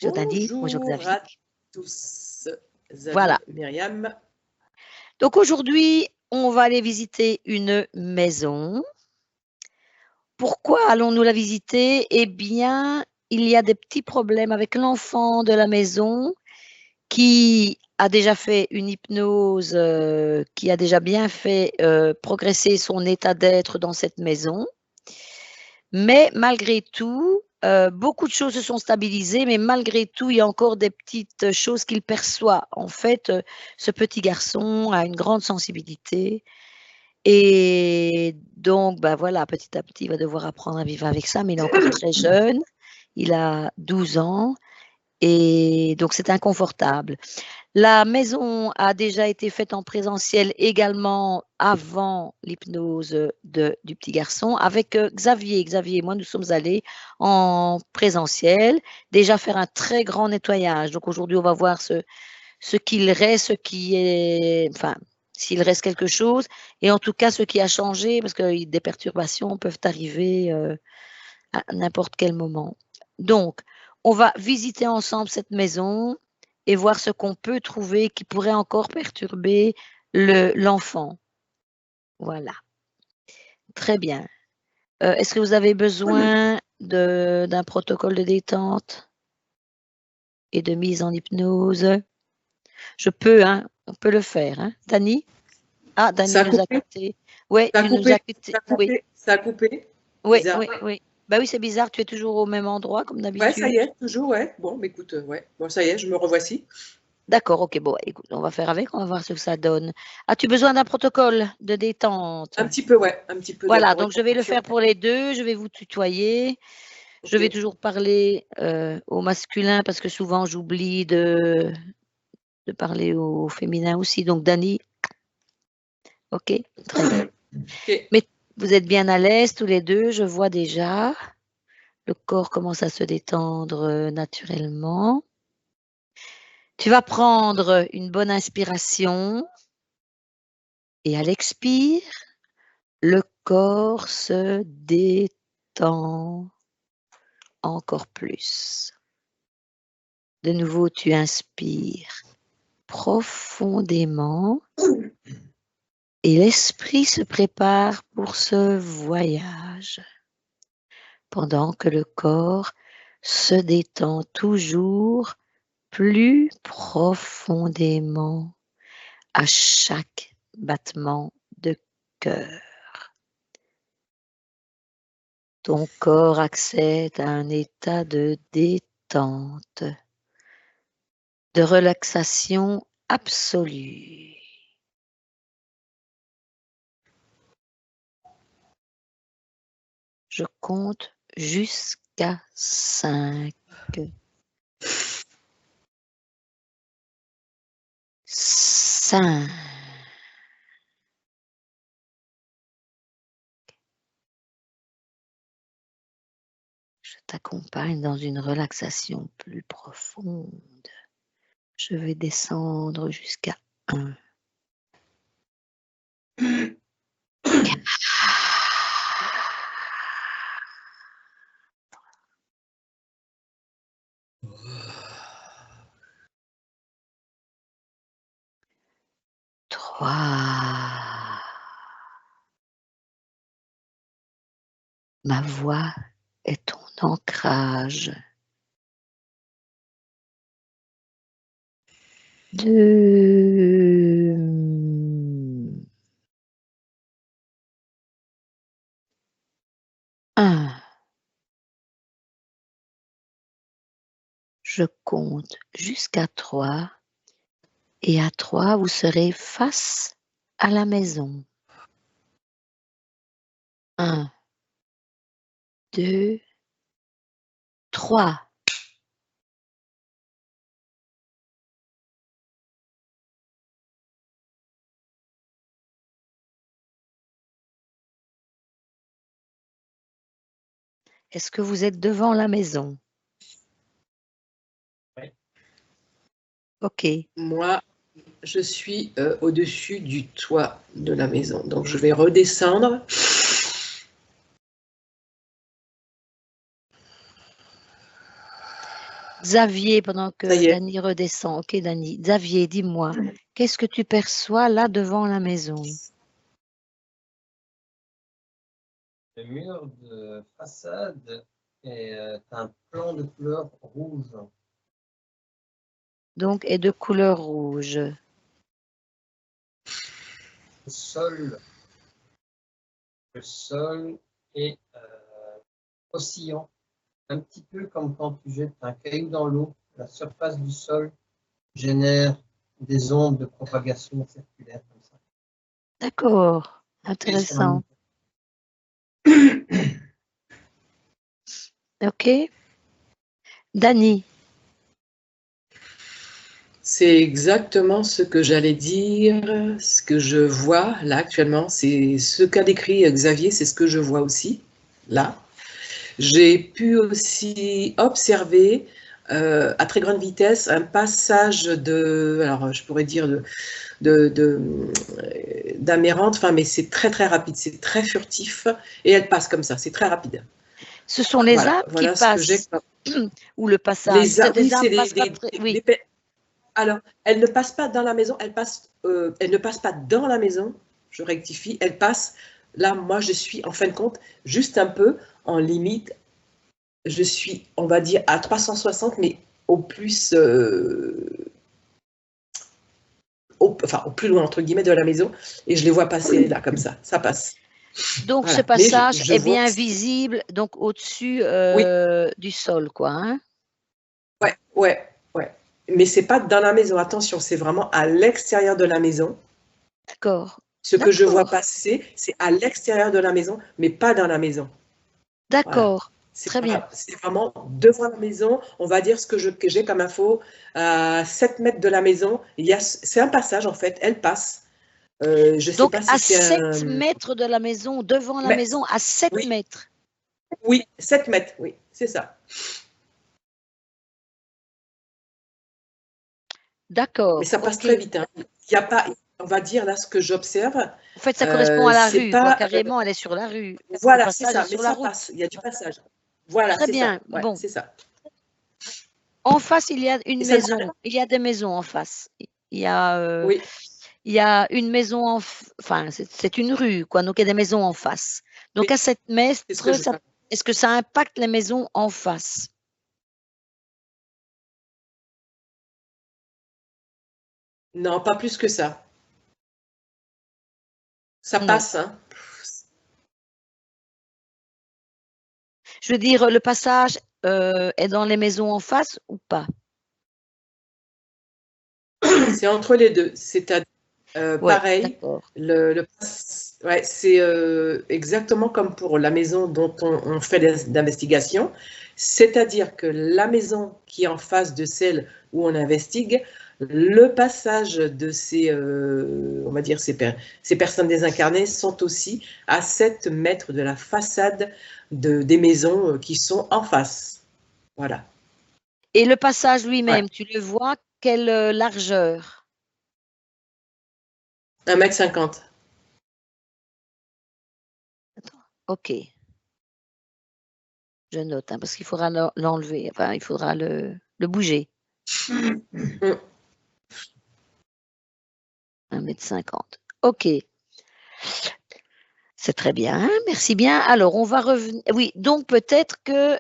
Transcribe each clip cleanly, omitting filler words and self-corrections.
Bonjour Dani, bonjour Bonjour Xavier. à tous. Xavier, Voilà. Myriam. Donc aujourd'hui, on va aller visiter une maison. Pourquoi allons-nous la visiter? Eh bien, il y a des petits problèmes avec l'enfant de la maison qui a déjà fait une hypnose, qui a déjà bien fait progresser son état d'être dans cette maison. Mais malgré tout, beaucoup de choses se sont stabilisées, mais malgré tout, il y a encore des petites choses qu'il perçoit. En fait, ce petit garçon a une grande sensibilité et donc, bah, voilà, petit à petit, il va devoir apprendre à vivre avec ça, mais il est encore très jeune. Il a 12 ans et donc c'est inconfortable. La maison a déjà été faite en présentiel également avant l'hypnose du petit garçon avec Xavier. Xavier et moi, nous sommes allés en présentiel, déjà faire un très grand nettoyage. Donc aujourd'hui, on va voir ce qu'il reste, ce qui est, enfin, s'il reste quelque chose, et en tout cas ce qui a changé, parce que des perturbations peuvent arriver à n'importe quel moment. Donc, on va visiter ensemble cette maison et voir ce qu'on peut trouver qui pourrait encore perturber l'enfant. Voilà. Très bien. Est-ce que vous avez besoin d'un protocole de détente et de mise en hypnose? Je peux, hein, on peut le faire. Hein. Dani? Ah, Dani nous a quittés. Oui, tu nous as quittés. Oui. Ça a coupé. Oui, Bizarre. oui, oui. Bah oui, c'est bizarre, tu es toujours au même endroit comme d'habitude. Ouais, ça y est, toujours, ouais. Bon, mais écoute, ouais. Bon, ça y est, je me revoici. D'accord, ok, bon, écoute, on va faire avec, on va voir ce que ça donne. As-tu besoin d'un protocole de détente? Un petit peu, ouais, un petit peu Voilà, d'accord. donc je vais le faire pour les deux, je vais vous tutoyer. Je vais Ok. toujours parler au masculin parce que souvent j'oublie de parler au féminin aussi. Donc Dani, ok, très bien. Ok. Mais vous êtes bien à l'aise tous les deux, je vois déjà. Le corps commence à se détendre naturellement. Tu vas prendre une bonne inspiration et à l'expire, le corps se détend encore plus. De nouveau, tu inspires profondément et l'esprit se prépare pour ce voyage pendant que le corps se détend toujours plus profondément à chaque battement de cœur. Ton corps accède à un état de détente, de relaxation absolue. Je compte jusqu'à 5. 5. Je t'accompagne dans une relaxation plus profonde. Je vais descendre jusqu'à 1. 3. Ma voix est ton ancrage. 2. 1. Je compte jusqu'à 3 et à 3, vous serez face à la maison. 1, 2, 3. Est-ce que vous êtes devant la maison? Ouais. Ok. Moi, je suis au-dessus du toit de la maison. Donc, je vais redescendre. Xavier, pendant Ça que y est. Dany redescend. Ok, Dany. Xavier, dis-moi, qu'est-ce que tu perçois là devant la maison? Le mur de façade est un plan de couleur rouge. Donc, est de couleur rouge. Le sol est oscillant, un petit peu comme quand tu jettes un caillou dans l'eau. La surface du sol génère des ondes de propagation circulaire comme ça. D'accord, Et intéressant. Ok. Dany, C'est exactement ce que j'allais dire, ce que je vois là actuellement. C'est ce qu'a décrit Xavier, c'est ce que je vois aussi là. J'ai pu aussi observer à très grande vitesse un passage de, alors je pourrais dire d'Amérante, enfin, mais c'est très très rapide, c'est très furtif et elle passe comme ça, c'est très rapide. ce sont les Voilà, arbres voilà qui ce que j'ai. passent ou le passage? Les arbres, oui, Des c'est arbres passent pas très... Oui, alors, elle ne passe pas dans la maison, elle ne passe pas dans la maison, je rectifie, elle passe, là, moi, je suis, en fin de compte, juste un peu en limite, je suis, on va dire, à 360, mais au plus, enfin, au plus loin, entre guillemets, de la maison, et je les vois passer là, comme ça passe. donc Voilà. ce passage je est vois bien que visible, donc au-dessus oui, du sol, quoi. Hein? ouais. Mais c'est pas dans la maison, attention, c'est vraiment à l'extérieur de la maison. D'accord. Ce que je vois D'accord. passer, c'est à l'extérieur de la maison, mais pas dans la maison. Voilà. D'accord. Très bien. C'est vraiment devant la maison. On va dire ce que j'ai comme info. À 7 mètres de la maison, c'est un passage en fait. Elle passe. Je ne sais Donc pas à si c'est 7 un. mètres de la maison, devant la Mais, maison, à 7 oui, mètres. oui, 7 mètres, oui, c'est ça. Mais D'accord. ça passe Ok. très vite. Hein. Il y a pas, on va dire là ce que j'observe. En fait, ça correspond à la C'est rue, quoi. pas. Carrément, elle est sur la rue. Le Voilà, c'est passage est ça. Mais sur la ça route. passe. Il y a du passage. Voilà, Très c'est ça. bien. Ouais, Bon. c'est ça. En face, il y a Et une ça, maison. Il y a des maisons en face. oui, Il y a une maison, enfin, c'est une rue, quoi. Donc, il y a des maisons en face. Donc, oui, à 7 mètres, c'est ce que je vois. est-ce que ça impacte les maisons en face? Non, pas plus que ça. Ça Non. passe, hein. Je veux dire, le passage est dans les maisons en face ou pas? C'est entre les deux. C'est Ouais, pareil. d'accord. Ouais, c'est exactement comme pour la maison dont on fait l'investigation. C'est-à-dire que la maison qui est en face de celle où on investigue, le passage de on va dire ces personnes désincarnées sont aussi à 7 mètres de la façade des maisons qui sont en face. Voilà. Et le passage Ouais. lui-même, tu le vois, quelle largeur? 1,50 m. Ok. Je note, hein, parce qu'il faudra l'enlever, enfin, il faudra le bouger. 1,50 m. Ok. C'est très bien, merci bien. Alors, on va revenir. Oui, donc peut-être que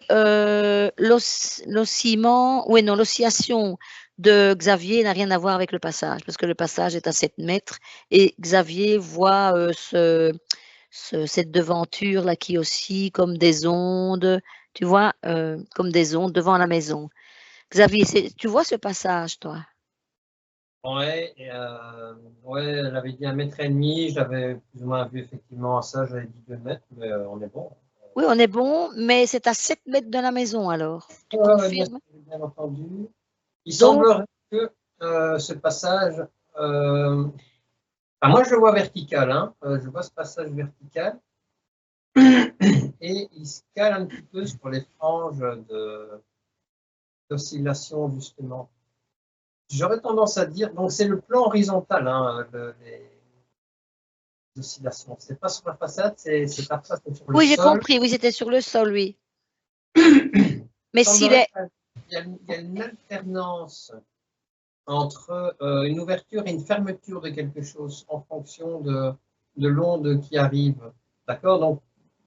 l'oscillation de Xavier n'a rien à voir avec le passage, parce que le passage est à 7 mètres et Xavier voit cette devanture-là qui oscille comme des ondes, tu vois, comme des ondes devant la maison. Xavier, tu vois ce passage, toi? Ouais, elle avait dit 1,5 m, j'avais plus ou moins vu effectivement ça, j'avais dit 2 mètres, mais on est bon. Oui, on est bon, mais c'est à 7 mètres de la maison alors. Tu confirmes? Bien entendu. Il Donc, semblerait que ce passage, moi je le vois vertical, hein, je vois ce passage vertical, et il se cale un petit peu sur les franges d'oscillation justement. J'aurais tendance à dire, donc c'est le plan horizontal, hein, les oscillations. C'est pas sur la façade, c'est sur le oui, j'ai sol. compris. Oui, c'était sur le sol, oui. Il Mais semblerait qu'il y a une alternance entre une ouverture et une fermeture de quelque chose en fonction de l'onde qui arrive. D'accord? Donc,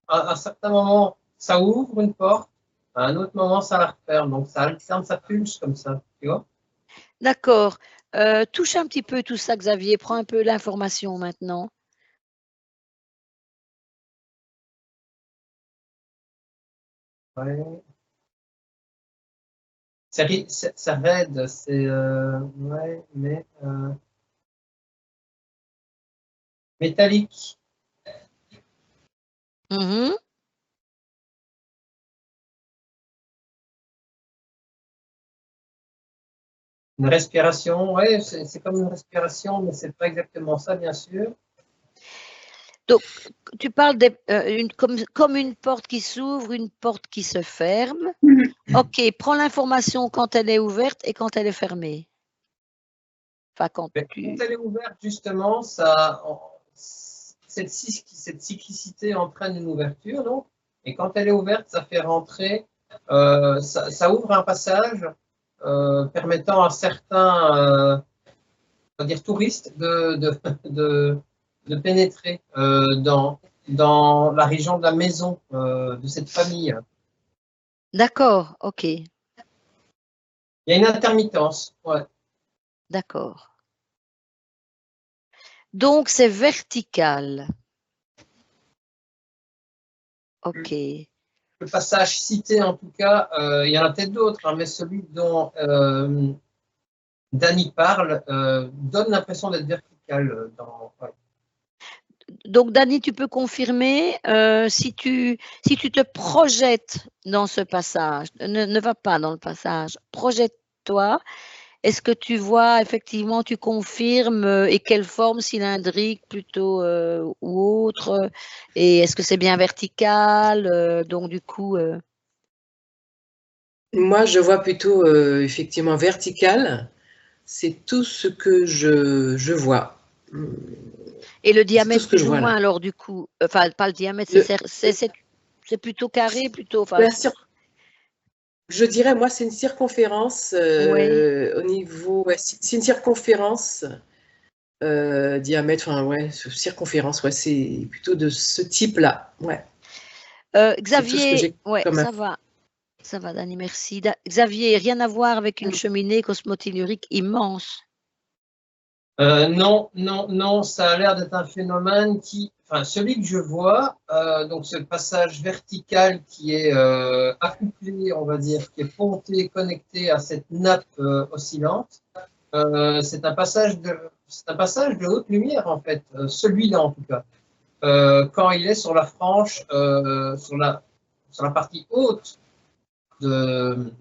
à un certain moment, ça ouvre une porte, à un autre moment, ça la referme. Donc, ça alterne, ça pulse comme ça. Tu vois? D'accord. Touche un petit peu tout ça, Xavier. Prends un peu l'information maintenant. Ouais. Ça raide, c'est ouais, mais métallique. Mhm. Une respiration, ouais, c'est comme une respiration, mais c'est pas exactement ça, bien sûr. Donc, tu parles comme une porte qui s'ouvre, une porte qui se ferme. Ok, prends l'information quand elle est ouverte et quand elle est fermée. Enfin, quand Mais tu... quand elle est ouverte, justement, cette cyclicité entraîne une ouverture, donc, et quand elle est ouverte, ça fait rentrer, ça ouvre un passage permettant à certains, on va dire touristes, de pénétrer dans la région de la maison de cette famille. D'accord, ok, Il y a une intermittence, ouais. d'accord. Donc, c'est vertical. Ok. Le passage cité, en tout cas, il y en a peut-être d'autres, hein, mais celui dont Dany parle donne l'impression d'être vertical. Ouais. Donc, Dany, tu peux confirmer si tu te projettes dans ce passage, ne va pas dans le passage, projette-toi. Est-ce que tu vois effectivement, tu confirmes et quelle forme cylindrique plutôt ou autre et est-ce que c'est bien vertical donc du coup Moi, je vois plutôt effectivement vertical. C'est tout ce que je vois. et le C'est tout diamètre ce que je plus ou vois moins là. alors du coup, enfin pas le diamètre, Le, c'est plutôt carré plutôt, enfin la je dirais, moi, c'est une circonférence ouais. au niveau. Ouais, c'est une circonférence diamètre, enfin, ouais, circonférence, ouais, c'est plutôt de ce type-là. Ouais, c'est tout ce que Xavier, j'ai ouais, comme ça va, Dani, merci. Xavier, rien à voir avec une cheminée cosmotellurique immense. Non, non, non, ça a l'air d'être un phénomène enfin, celui que je vois, donc ce passage vertical qui est accouplé, on va dire, qui est ponté, connecté à cette nappe oscillante, c'est un passage de haute lumière en fait, celui-là en tout cas. Quand il est sur la frange, sur la partie haute de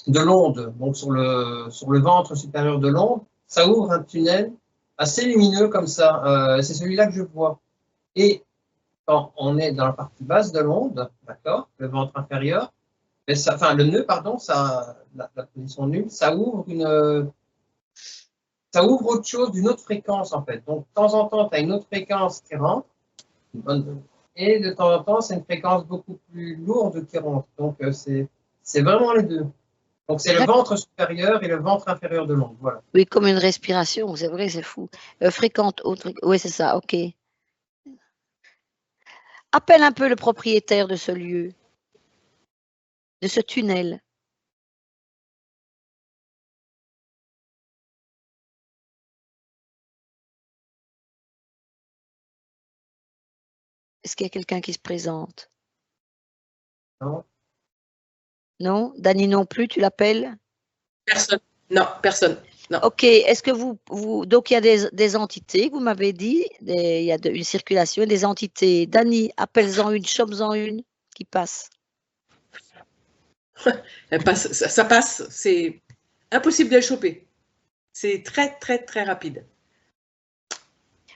l'onde, donc sur le ventre supérieur de l'onde, ça ouvre un tunnel assez lumineux comme ça. C'est celui-là que je vois. Et quand on est dans la partie basse de l'onde, d'accord, le ventre inférieur, enfin le nœud, pardon, la position nulle, ça ouvre autre chose d'une autre fréquence en fait. Donc de temps en temps, tu as une autre fréquence qui rentre, et de temps en temps, c'est une fréquence beaucoup plus lourde qui rentre. Donc c'est vraiment les deux. Donc, c'est le ventre supérieur et le ventre inférieur de l'onde. Voilà. Oui, comme une respiration, c'est vrai, c'est fou. Fréquente, autre, oui, c'est ça, ok. Appelle un peu le propriétaire de ce lieu, de ce tunnel. Est-ce qu'il y a quelqu'un qui se présente? Non. Non? Dany non plus, tu l'appelles? Personne. Non, personne. Non. Ok, est-ce que donc il y a des entités, vous m'avez dit, il y a une circulation, des entités. Dany, appelle-en une, chope-en une qui passe. Ça passe, c'est impossible de le choper. C'est très, très, très rapide.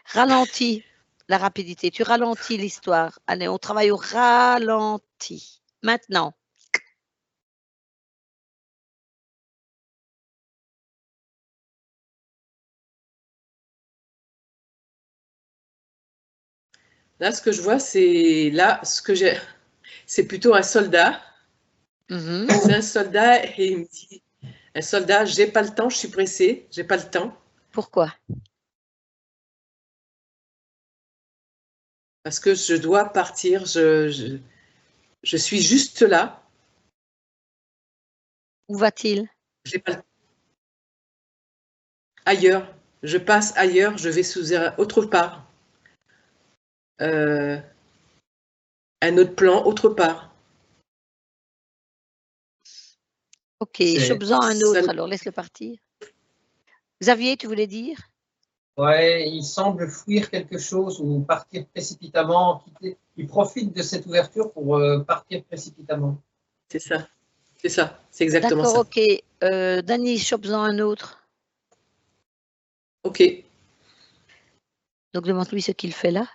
Ralentis la rapidité, tu ralentis l'histoire. Allez, on travaille au ralenti. Maintenant. Là, ce que je vois, c'est là, ce que j'ai, c'est plutôt un soldat Mhm. C'est un soldat et il me dit, un soldat, j'ai pas le temps, je suis pressé, j'ai pas le temps. Pourquoi? Parce que je dois partir, je suis juste là. Où va-t-il? J'ai pas le- Ailleurs, je passe ailleurs, je vais sous autre part. Euh, un autre plan, autre part. Ok, C'est, chope-en un Ça- autre, alors laisse-le partir. Xavier, tu voulais dire? ouais, il semble fuir quelque chose ou partir précipitamment, quitter. Il profite de cette ouverture pour partir précipitamment. c'est ça, c'est ça, c'est exactement D'accord, ça. ok. Dany, chope-en un autre. Ok, Donc demande-lui ce qu'il fait là.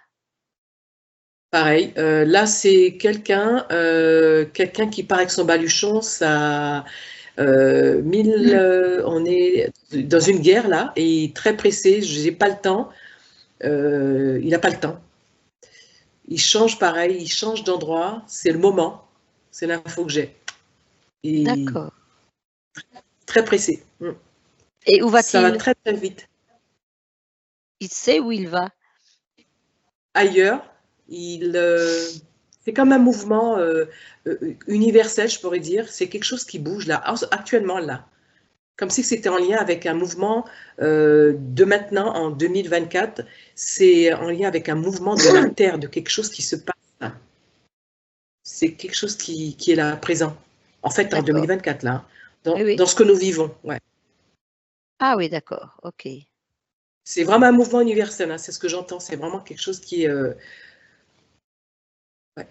pareil. Là, c'est quelqu'un qui part avec son baluchon. Ça, on est dans une guerre là, et très pressé. J'ai pas le temps. Il n'a pas le temps. Il change pareil, il change d'endroit. C'est le moment. C'est l'info que j'ai. Et D'accord. très pressé. Et où Ça va va-t-il? très très vite. Il sait où il va. Ailleurs, c'est comme un mouvement universel, je pourrais dire. C'est quelque chose qui bouge là, actuellement là. Comme si c'était en lien avec un mouvement de maintenant, en 2024. C'est en lien avec un mouvement de la Terre, de quelque chose qui se passe là. C'est quelque chose qui est là, présent. En fait, en D'accord. 2024, là, Oui, oui. dans ce que nous vivons. Ouais. Ah oui, d'accord, ok. C'est vraiment un mouvement universel, hein, c'est ce que j'entends. C'est vraiment quelque chose qui est. Ouais.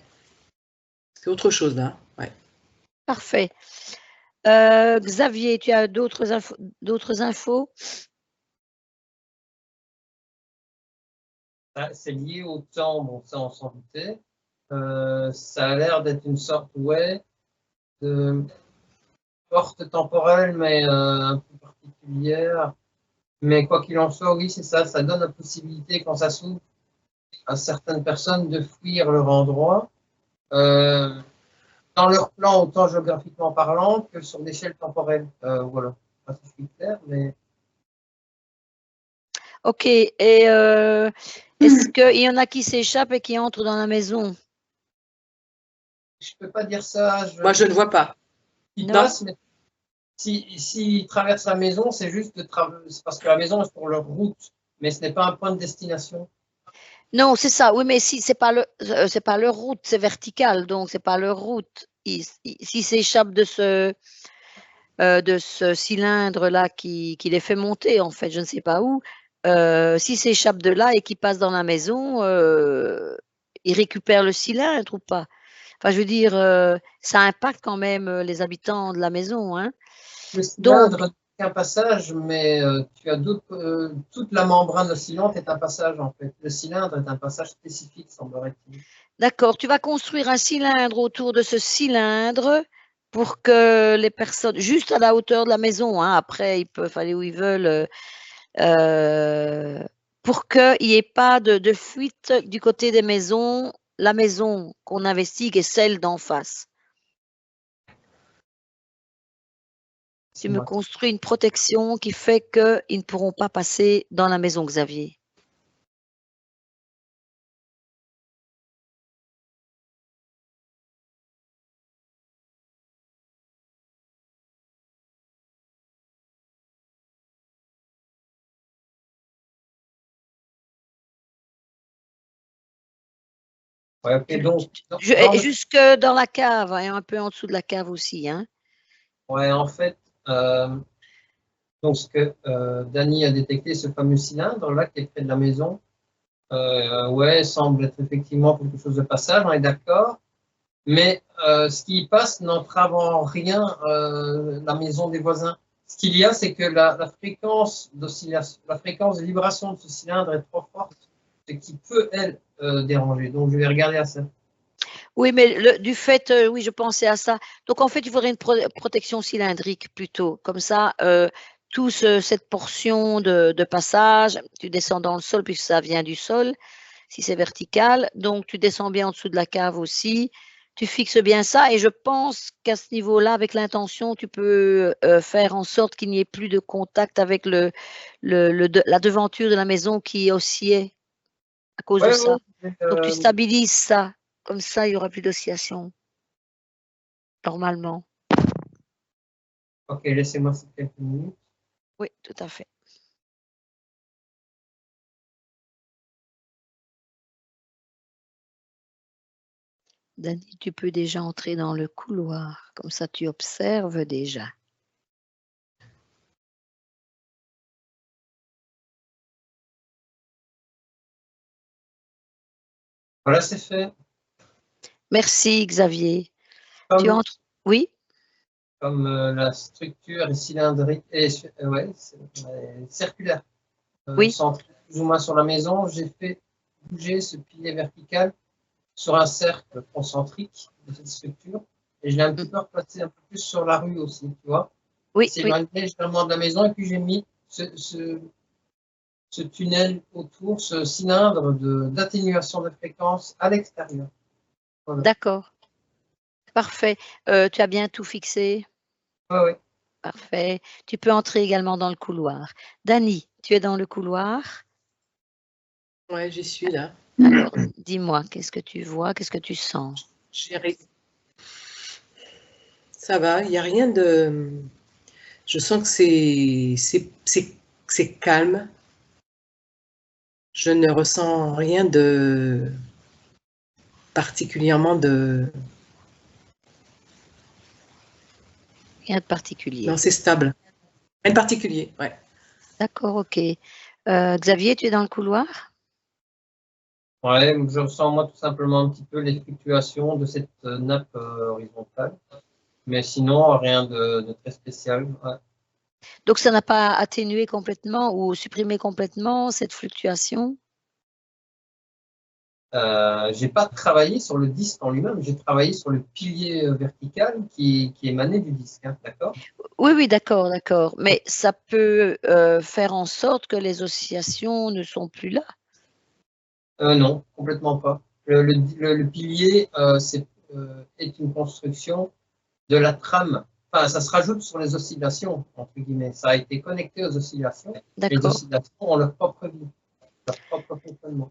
C'est autre chose là. Ouais. Parfait. Xavier, tu as d'autres infos? C'est lié au temps, bon, ça on s'en doutait. Ça a l'air d'être une sorte, ouais, de porte temporelle, mais un peu particulière. Mais quoi qu'il en soit, oui, c'est ça, ça donne la possibilité, quand ça s'ouvre, à certaines personnes de fuir leur endroit, dans leur plan, autant géographiquement parlant que sur l'échelle temporelle. Voilà, pas si je suis clair, mais Ok, et est-ce qu'il y en a qui s'échappent et qui entrent dans la maison? je peux pas dire ça. Moi, je ne vois pas. Il Non. passe, mais s'ils traversent la maison, c'est juste c'est parce que la maison est sur leur route, mais ce n'est pas un point de destination. Non, c'est ça. Oui, mais si c'est pas leur route, c'est vertical, donc c'est pas leur route. S'ils s'échappent de ce cylindre-là qui les fait monter, en fait, je ne sais pas où, s'ils s'échappent de là et qu'ils passent dans la maison, ils récupèrent le cylindre ou pas? Enfin, je veux dire, ça impacte quand même les habitants de la maison, hein. Le Donc, cylindre est un passage, mais tu as d'autres. Toute la membrane oscillante est un passage, en fait. Le cylindre est un passage spécifique, semblerait-il. d'accord, tu vas construire un cylindre autour de ce cylindre pour que les personnes, juste à la hauteur de la maison, hein, après ils peuvent aller où ils veulent, pour qu'il n'y ait pas de fuite du côté des maisons. La maison qu'on investigue est celle d'en face. Tu me construis une protection qui fait qu'ils ne pourront pas passer dans la maison, Xavier. Ouais, ok, donc, Jusque dans la cave, hein, un peu en dessous de la cave aussi, hein. ouais, en fait, donc ce que Dany a détecté, ce fameux cylindre-là qui est près de la maison, ouais, semble être effectivement quelque chose de passage, on est d'accord. Mais ce qui y passe n'entrave en rien la maison des voisins. Ce qu'il y a, c'est que la fréquence d'oscillation, la fréquence de vibration de ce cylindre est trop forte, ce qui peut, elle, déranger. Donc, je vais regarder à ça. Oui, mais du fait, oui, je pensais à ça. Donc, en fait, il faudrait une protection cylindrique plutôt. Comme ça, cette portion de passage, tu descends dans le sol puisque ça vient du sol, si c'est vertical. Donc, tu descends bien en dessous de la cave aussi. Tu fixes bien ça et je pense qu'à ce niveau-là, avec l'intention, tu peux faire en sorte qu'il n'y ait plus de contact avec la devanture de la maison qui oscillait à cause de Ouais, ça. ouais, Donc, tu stabilises ça. Comme ça, il n'y aura plus d'oscillation, normalement. ok, laissez-moi quelques minutes. Oui, tout à fait. Dani, tu peux déjà entrer dans le couloir. Comme ça, tu observes déjà. Voilà, c'est fait. Merci, Xavier. Tu Comme, entres? Oui? comme la structure est cylindrique et ouais, circulaire, Oui. centrée plus ou moins sur la maison, j'ai fait bouger ce pilier vertical sur un cercle concentrique de cette structure et je l'ai un petit peu replacé un peu plus sur la rue aussi, tu vois. Oui, C'est oui. éloigné légèrement de la maison et puis j'ai mis ce tunnel autour, ce cylindre d'atténuation de fréquence à l'extérieur. Voilà. D'accord. Parfait. Tu as bien tout fixé? Ouais, ouais. Parfait. Tu peux entrer également dans le couloir. Dani, tu es dans le couloir? Ouais, j'y suis là. Alors, dis-moi, qu'est-ce que tu vois? Qu'est-ce que tu sens? Ça va, il n'y a rien de... Je sens que c'est calme. Je ne ressens rien de particulièrement de... Rien de particulier. Non, c'est stable. Rien de particulier, ouais. D'accord, ok. Xavier, tu es dans le couloir? Ouais, je ressens moi tout simplement un petit peu les fluctuations de cette nappe horizontale. Mais sinon, rien de très spécial. Ouais. Donc, ça n'a pas atténué complètement ou supprimé complètement cette fluctuation? J'ai pas travaillé sur le disque en lui-même, j'ai travaillé sur le pilier vertical qui émanait du disque, hein, d'accord? Oui, oui, d'accord, d'accord. Mais ça peut faire en sorte que les oscillations ne sont plus là? Non, complètement pas. Le pilier est une construction de la trame. Enfin, ça se rajoute sur les oscillations, entre guillemets. Ça a été connecté aux oscillations. Les D'accord. oscillations ont leur propre vie, leur propre fonctionnement.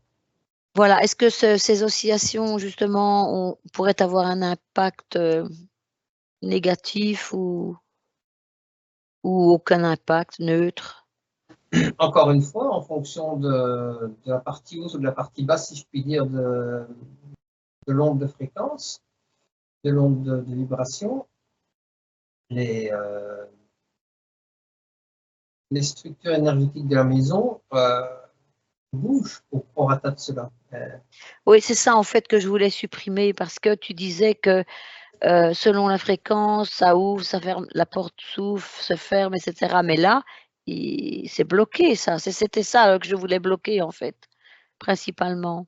Voilà. Est-ce que ces oscillations, justement, pourraient avoir un impact négatif ou aucun impact, neutre? Encore une fois, en fonction de la partie haute ou de la partie basse, si je puis dire, de l'onde de fréquence, de l'onde de vibration, les structures énergétiques de la maison bougent au prorata de cela. Oui, c'est ça en fait que je voulais supprimer parce que tu disais que selon la fréquence, ça ouvre, ça ferme, la porte s'ouvre, se ferme, etc. Mais là, c'est bloqué ça. C'était ça que je voulais bloquer en fait, principalement.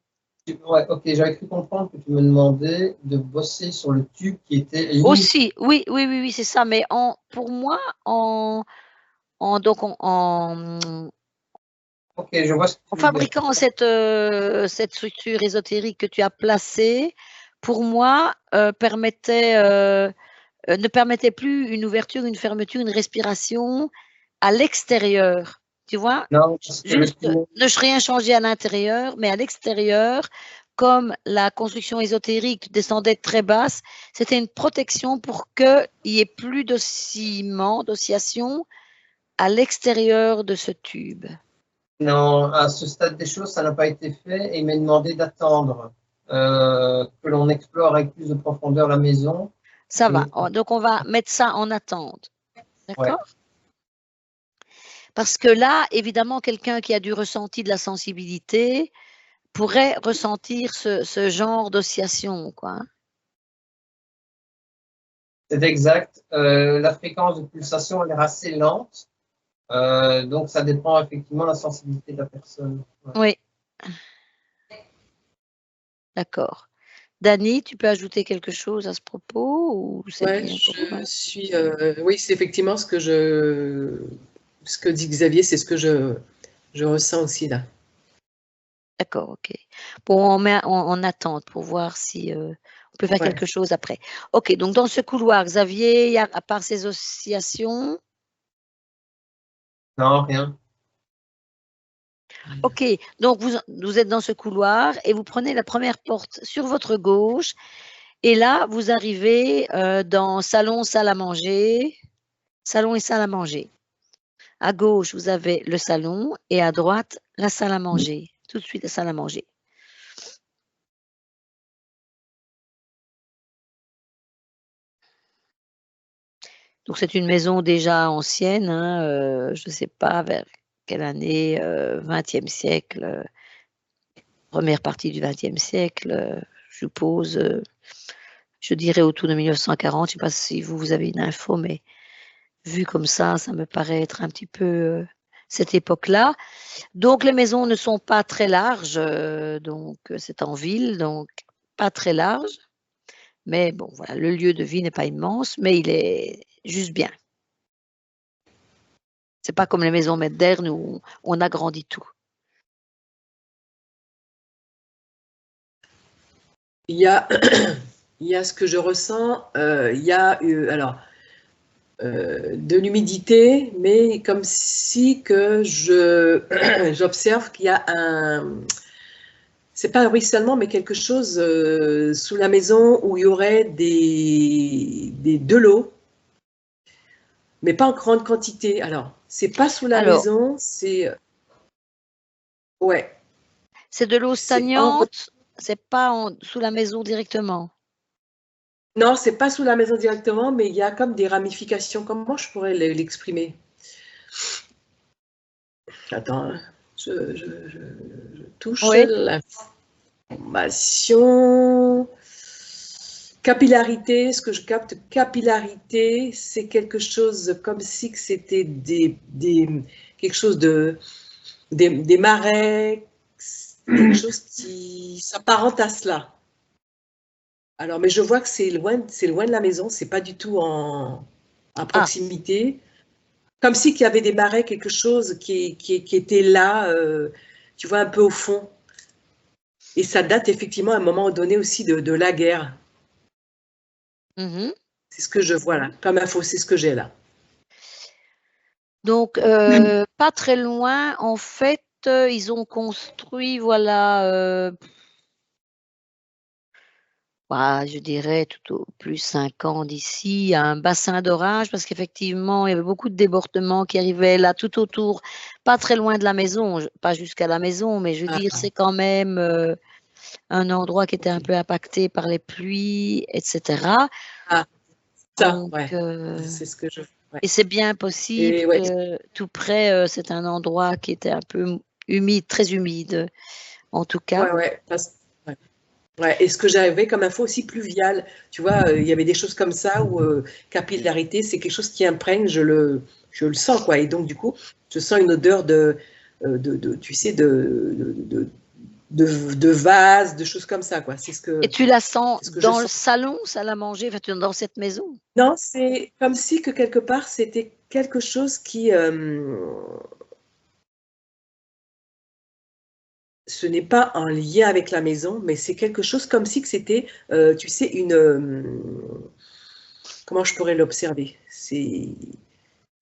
Ouais, ok, j'avais cru comprendre que tu me demandais de bosser sur le tube qui était limité. Aussi, oui, oui, oui, oui, c'est ça. Mais pour moi, Ok, je vois ce que tu en veux dire. fabriquant cette structure ésotérique que tu as placée, pour moi, ne permettait plus une ouverture, une fermeture, une respiration à l'extérieur. Tu vois? Non, parce que le Juste, tunnel, ne rien changer à l'intérieur, mais à l'extérieur, comme la construction ésotérique descendait très basse, c'était une protection pour qu'il n'y ait plus d'oscillation à l'extérieur de ce tube. non, à ce stade des choses, ça n'a pas été fait et il m'a demandé d'attendre que l'on explore avec plus de profondeur la maison. Ça va. Donc, on va mettre ça en attente. D'accord? Ouais. Parce que là, évidemment, quelqu'un qui a du ressenti de la sensibilité pourrait ressentir ce genre d'oscillation, quoi. C'est exact. La fréquence de pulsation, elle est assez lente. Donc, ça dépend effectivement de la sensibilité de la personne. Ouais. Oui. D'accord. Dani, tu peux ajouter quelque chose à ce propos ou c'est Ouais, bien pour toi? oui, c'est effectivement ce que dit Xavier, c'est ce que je ressens aussi là. D'accord, ok. Bon, on met en attente pour voir si On peut faire Ouais. quelque chose après. OK, donc dans ce couloir, Xavier, à part ces oscillations, Non, rien. OK, donc vous êtes dans ce couloir et vous prenez la première porte sur votre gauche et là, vous arrivez dans salon, salle à manger, salon et salle à manger. À gauche, vous avez le salon et à droite, la salle à manger. Tout de suite, la salle à manger. Donc c'est une maison déjà ancienne, hein, je ne sais pas vers quelle année, 20e siècle, première partie du 20e siècle, je suppose, je dirais autour de 1940. Je ne sais pas si vous avez une info, mais vu comme ça me paraît être un petit peu, cette époque-là. Donc les maisons ne sont pas très larges, donc c'est en ville, donc pas très large. Mais bon, voilà, le lieu de vie n'est pas immense, mais il est juste bien. C'est pas comme les maisons modernes où on agrandit tout. Il y a, il y a ce que je ressens, il y a alors de l'humidité, mais comme si que j'observe qu'il y a c'est pas un ruissellement, mais quelque chose sous la maison où il y aurait de l'eau, mais pas en grande quantité. Alors, c'est pas sous la Alors, maison, c'est ouais, c'est de l'eau c'est en stagnante, c'est pas sous la maison directement. non, c'est pas sous la maison directement, mais il y a comme des ramifications. Comment je pourrais l'exprimer? Attends, hein. Je touche Oui. l'information. Capillarité, ce que je capte, capillarité, c'est quelque chose comme si que c'était quelque chose des marais, quelque chose qui s'apparente à cela. Alors, mais je vois que c'est loin de la maison, c'est pas du tout à proximité. Comme si qu'il y avait des marais, quelque chose qui était là, tu vois, un peu au fond. Et ça date effectivement à un moment donné aussi de la guerre. Mmh. C'est ce que je vois là, comme info, c'est ce que j'ai là. Donc, pas très loin, en fait, ils ont construit, voilà, bah, je dirais tout au plus 5 ans d'ici, un bassin d'orage parce qu'effectivement, il y avait beaucoup de débordements qui arrivaient là tout autour, pas très loin de la maison, pas jusqu'à la maison, mais je veux dire, Ah, c'est quand même, un endroit qui était un ok. peu impacté par les pluies et cetera. Ah, ça, Donc, ouais, c'est ce que je. Ouais. et c'est bien possible Et ouais, que tout près, c'est un endroit qui était un peu humide, très humide, en tout cas. ouais, ouais, ouais. Ouais. Et ce que j'avais comme info aussi pluvial, tu vois, il y avait des choses comme ça où capillarité, c'est quelque chose qui imprègne, je le sens quoi. Et donc du coup, je sens une odeur tu sais, de vase, de choses comme ça quoi. Et tu la sens C'est ce que je dans le sens. salon, salle à manger, enfin, dans cette maison? Non, c'est comme si que quelque part c'était quelque chose qui ce n'est pas un lien avec la maison, mais c'est quelque chose comme si que c'était, tu sais, comment je pourrais l'observer? C'est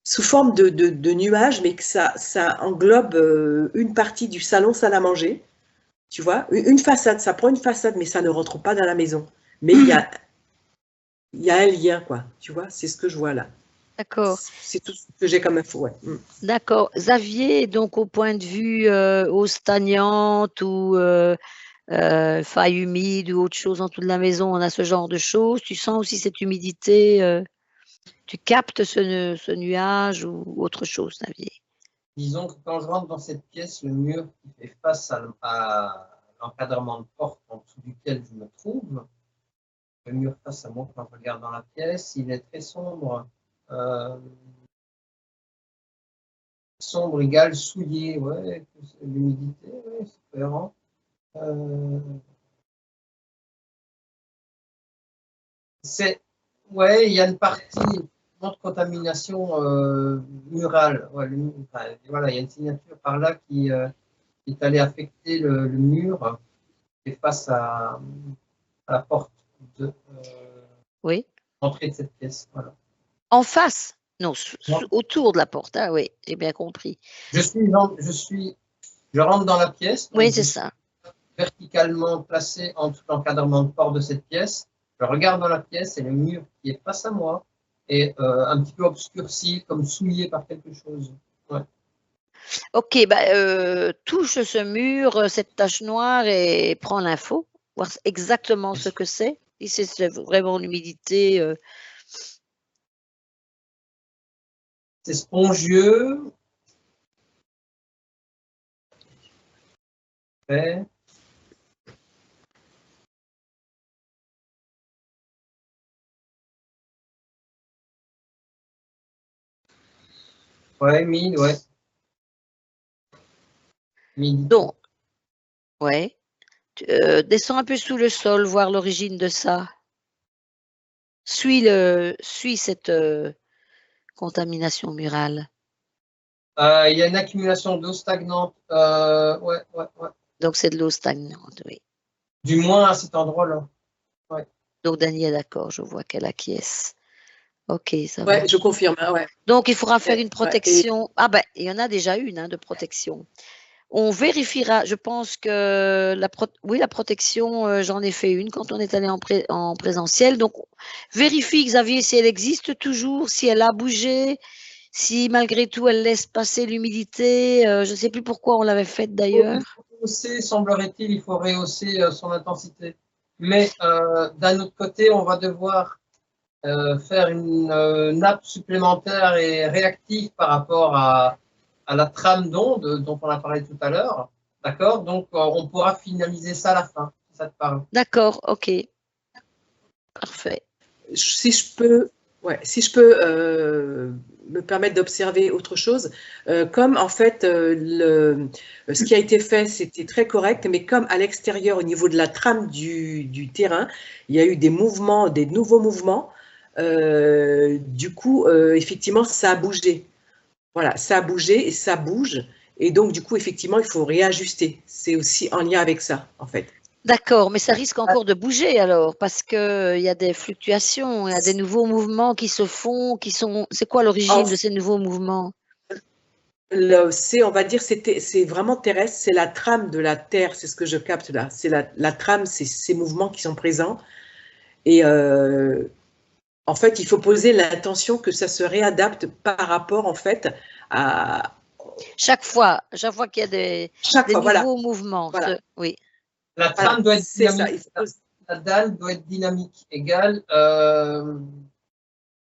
sous forme de nuages, mais que ça englobe une partie du salon, salle à manger, tu vois, une façade, ça prend une façade, mais ça ne rentre pas dans la maison. Mais il y a un lien, quoi, tu vois, c'est ce que je vois là. D'accord, C'est tout ce que j'ai comme info, ouais. d'accord. Xavier, donc au point de vue, eau stagnante ou faille humide ou autre chose en dessous de la maison, on a ce genre de choses. Tu sens aussi cette humidité, tu captes ce nuage ou autre chose, Xavier? Disons que quand je rentre dans cette pièce, le mur qui fait face à l'encadrement de porte en dessous duquel je me trouve, le mur face à moi quand je regarde dans la pièce, il est très sombre. Euh, Sombre égale souillé, ouais, l'humidité, ouais, c'est cohérent. Ouais, il y a une partie de contamination murale. Ouais, enfin, voilà, il y a une signature par là qui est allée affecter le mur qui est face à la porte de Oui. l'entrée de cette pièce. Voilà. En face? Non, Non. autour de la porte. Ah oui, j'ai bien compris. Je rentre dans la pièce. Oui, donc c'est je suis ça. verticalement placé en tout l'encadrement de porte de cette pièce. Je regarde dans la pièce et le mur qui est face à moi est un petit peu obscurci, comme souillé par quelque chose. Ouais. Ok, bah, touche ce mur, cette tache noire et prends l'info, voir exactement ce que c'est. Si c'est vraiment l'humidité. C'est spongieux. Ouais. Ouais, mine, ouais. Mine. Donc, ouais. Descends un peu sous le sol, voir l'origine de ça. Suis cette contamination murale. Il y a une accumulation d'eau stagnante. Ouais. Donc, c'est de l'eau stagnante, oui. Du moins à cet endroit-là. Ouais. Donc, Daniel est d'accord, je vois qu'elle acquiesce. Ok, ça Ouais, va. je confirme. Hein, ouais. Donc, il faudra faire une Ouais, et protection. Ah ben, il y en a déjà une de protection. On vérifiera, je pense que oui, la protection, j'en ai fait une quand on est allé en présentiel. Donc, vérifie, Xavier, si elle existe toujours, si elle a bougé, si malgré tout elle laisse passer l'humidité. Je ne sais plus pourquoi on l'avait faite d'ailleurs. Semblerait-il, il faut rehausser son intensité. Mais d'un autre côté, on va devoir faire une nappe supplémentaire et réactive par rapport à la trame d'onde dont on a parlé tout à l'heure. D'accord? Donc, on pourra finaliser ça à la fin, si ça te parle. D'accord, ok. Parfait. si je peux, me permettre d'observer autre chose, comme en fait ce qui a été fait, c'était très correct, mais comme à l'extérieur, au niveau de la trame du terrain, il y a eu des mouvements, des nouveaux mouvements, du coup, effectivement, ça a bougé. Voilà, ça a bougé et ça bouge. Et donc, du coup, effectivement, il faut réajuster. C'est aussi en lien avec ça, en fait. D'accord, mais ça risque encore de bouger alors, parce qu'il y a des fluctuations, il y a des nouveaux mouvements qui se font, c'est quoi l'origine de ces nouveaux mouvements? On va dire, c'est vraiment terrestre, c'est la trame de la Terre, c'est ce que je capte là. C'est la trame, c'est ces mouvements qui sont présents. Et en fait, il faut poser l'intention que ça se réadapte par rapport, en fait, à Chaque fois qu'il y a des chaque fois. Voilà, nouveaux mouvements, voilà, oui. La voilà, trame doit être c'est ça. dynamique. La dalle doit être dynamique, égale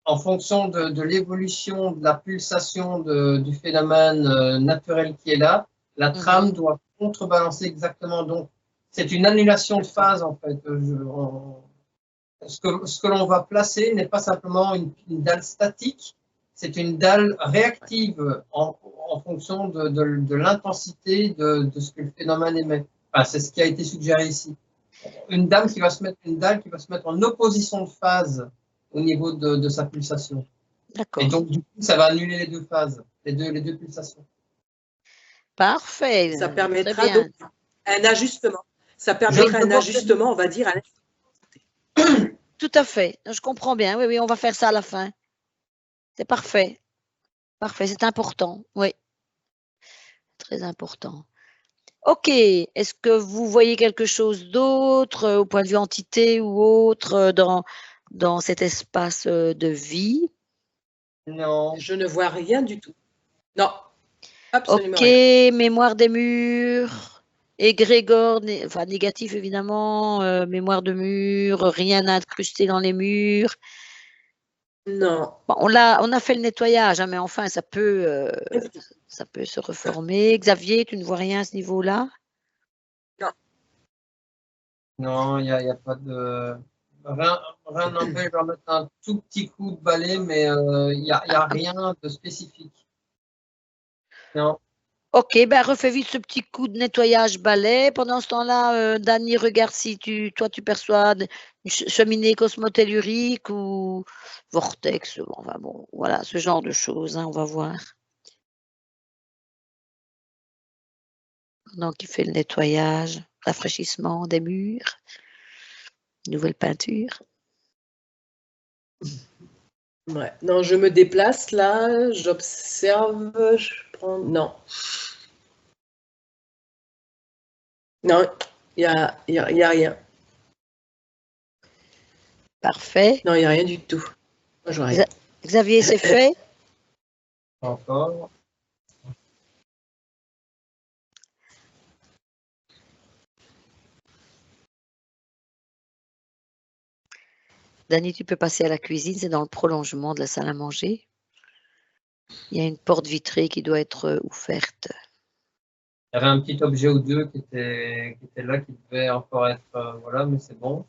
en fonction de l'évolution de la pulsation du phénomène naturel qui est là. La trame doit contrebalancer exactement. Donc, c'est une annulation de phase en fait. Ce que l'on va placer n'est pas simplement une dalle statique, c'est une dalle réactive en fonction de l'intensité de ce que le phénomène émet. Enfin, c'est ce qui a été suggéré ici. Une dalle qui va se mettre en opposition de phase au niveau de sa pulsation. D'accord. Et donc, du coup, ça va annuler les deux phases, les deux pulsations. Parfait. Ça Très permettra bien. donc un ajustement. Ça permettra un ajustement, on va dire, à Tout à fait. Je comprends bien. Oui, oui, on va faire ça à la fin. C'est parfait. Parfait, c'est important. Oui, très important. Ok. Est-ce que vous voyez quelque chose d'autre au point de vue entité ou autre dans cet espace de vie? Non. Je ne vois rien du tout. Non, absolument Ok, rien. mémoire des murs, égrégore, enfin négatif évidemment, mémoire de murs, rien incrusté dans les murs. Non. Bon, on a fait le nettoyage, hein, mais enfin ça peut se reformer. Xavier, tu ne vois rien à ce niveau-là? Non, il n'y a pas de. Rien n'empêche de remettre un tout petit coup de balai, mais il n'y a rien de spécifique. Non. Ok, ben refais vite ce petit coup de nettoyage balai. Pendant ce temps-là, Dany, regarde si toi tu perçois une cheminée cosmotellurique ou vortex. Enfin bon, voilà, ce genre de choses, hein, on va voir. Pendant qu'il fait le nettoyage, rafraîchissement des murs. Nouvelle peinture. Ouais. Non, je me déplace là, j'observe, je prends. Non. Non, il y a rien. Parfait. Non, il n'y a rien du tout. Moi, je vois rien. Xavier, c'est fait? Pas encore. Dani, tu peux passer à la cuisine, c'est dans le prolongement de la salle à manger. Il y a une porte vitrée qui doit être ouverte. Il y avait un petit objet ou deux qui était là, qui devait encore être, voilà, mais c'est bon.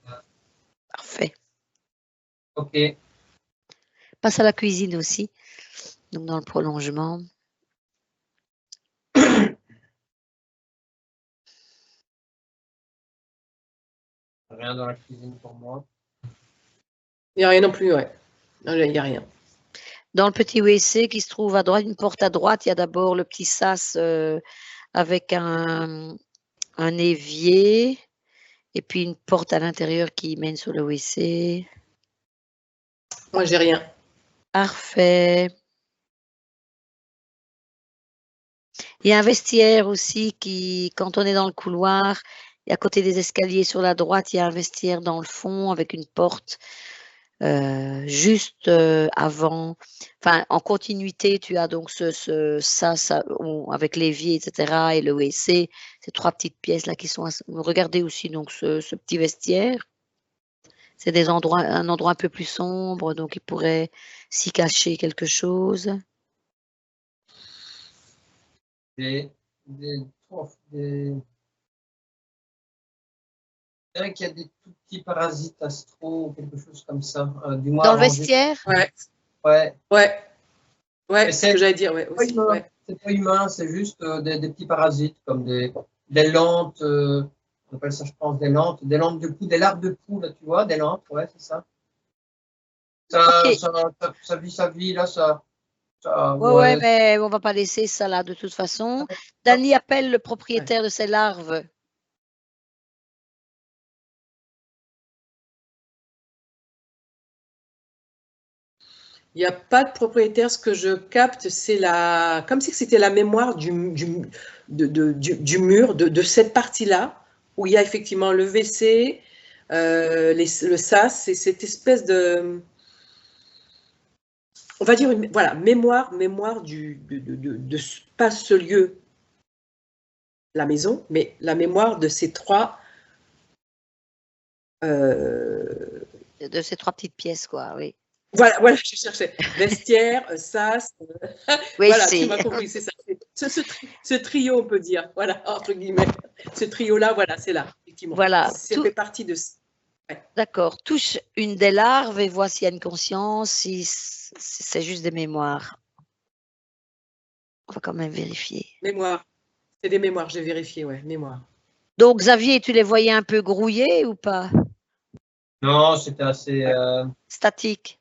Parfait. Ok. Passe à la cuisine aussi, donc dans le prolongement. Rien dans la cuisine pour moi. Il n'y a rien non plus, ouais. Non, il n'y a rien. Dans le petit WC qui se trouve à droite, une porte à droite, il y a d'abord le petit sas avec un évier et puis une porte à l'intérieur qui mène sur le WC. Moi, j'ai rien. Parfait. Il y a un vestiaire aussi qui, quand on est dans le couloir, et à côté des escaliers sur la droite, il y a un vestiaire dans le fond avec une porte juste avant, enfin en continuité, tu as donc ça avec l'évier, etc. et le WC, ces trois petites pièces là qui sont. Regardez aussi donc ce petit vestiaire. C'est un endroit un peu plus sombre, donc il pourrait s'y cacher quelque chose. Je dirais qu'il y a des tout petits parasites astro ou quelque chose comme ça. Du moins Dans le vestiaire? Ouais. Ouais. Ouais. Ouais, c'est ce que j'allais dire. Ouais, aussi, ouais. C'est pas humain, c'est juste des petits parasites comme des lantes. On appelle ça, je pense, des lantes de poux, des larves de poux, là, tu vois, des lantes, ouais, c'est ça. Okay. Ça vit sa vie, là, ça. Ouais, mais on va pas laisser ça là de toute façon. Dani appelle le propriétaire de ces larves. Il n'y a pas de propriétaire. Ce que je capte, c'est comme si c'était la mémoire du mur, de cette partie-là, où il y a effectivement le WC, le sas, et cette espèce de, on va dire, voilà, mémoire pas ce lieu, la maison, mais la mémoire de ces trois. De ces trois petites pièces, quoi, oui. Voilà, je cherchais. Vestiaire, sas. Oui, voilà, tu m'as compris, c'est ça. Ce trio, on peut dire, voilà, entre guillemets. Ce trio-là, voilà, c'est là, effectivement. Voilà. Ça fait partie de. Ouais. D'accord. Touche une des larves et vois s'il y a une conscience, si c'est juste des mémoires. On va quand même vérifier. Mémoire. C'est des mémoires, j'ai vérifié, ouais, mémoire. Donc, Xavier, tu les voyais un peu grouillés ou pas? Non, c'était assez statique.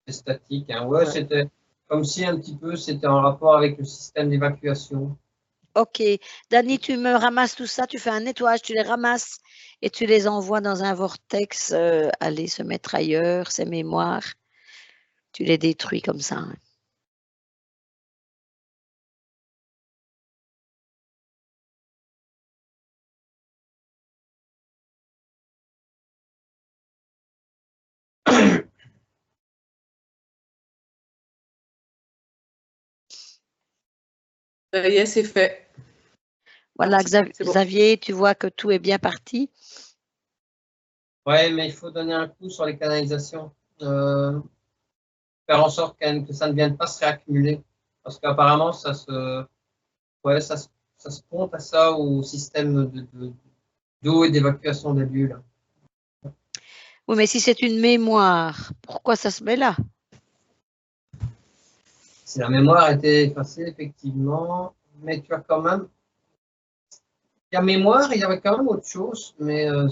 Statique, hein. Ouais, c'était comme si un petit peu c'était en rapport avec le système d'évacuation. Ok. Dani, tu me ramasses tout ça, tu fais un nettoyage, tu les ramasses et tu les envoies dans un vortex, aller se mettre ailleurs, ces mémoires. Tu les détruis comme ça. Hein. Ça y est, c'est fait. Voilà, Xavier, tu vois que tout est bien parti. Oui, mais il faut donner un coup sur les canalisations. Faire en sorte que ça ne vienne pas se réaccumuler. Parce qu'apparemment, ça se compte à ça, au système d'eau et d'évacuation des lieux. Là. Oui, mais si c'est une mémoire, pourquoi ça se met là? Si la mémoire était effacée, effectivement, mais tu as quand même... Il y a mémoire, il y avait quand même autre chose, mais il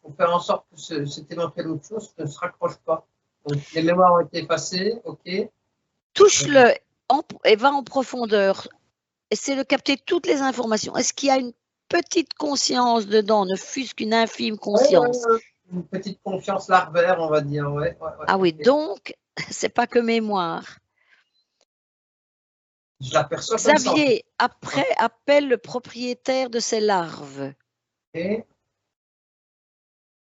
faut faire en sorte que cette éventuelle autre chose ne se raccroche pas. Donc, les mémoires ont été effacées, ok. Touche-le et va en profondeur. Essaie de capter toutes les informations. Est-ce qu'il y a petite conscience dedans, ne fût-ce qu'une infime conscience. Une petite confiance larvaire, on va dire. Ouais, ah oui, donc, c'est pas que mémoire. Je l'aperçois comme ça. Xavier, après, appelle le propriétaire de ces larves. Et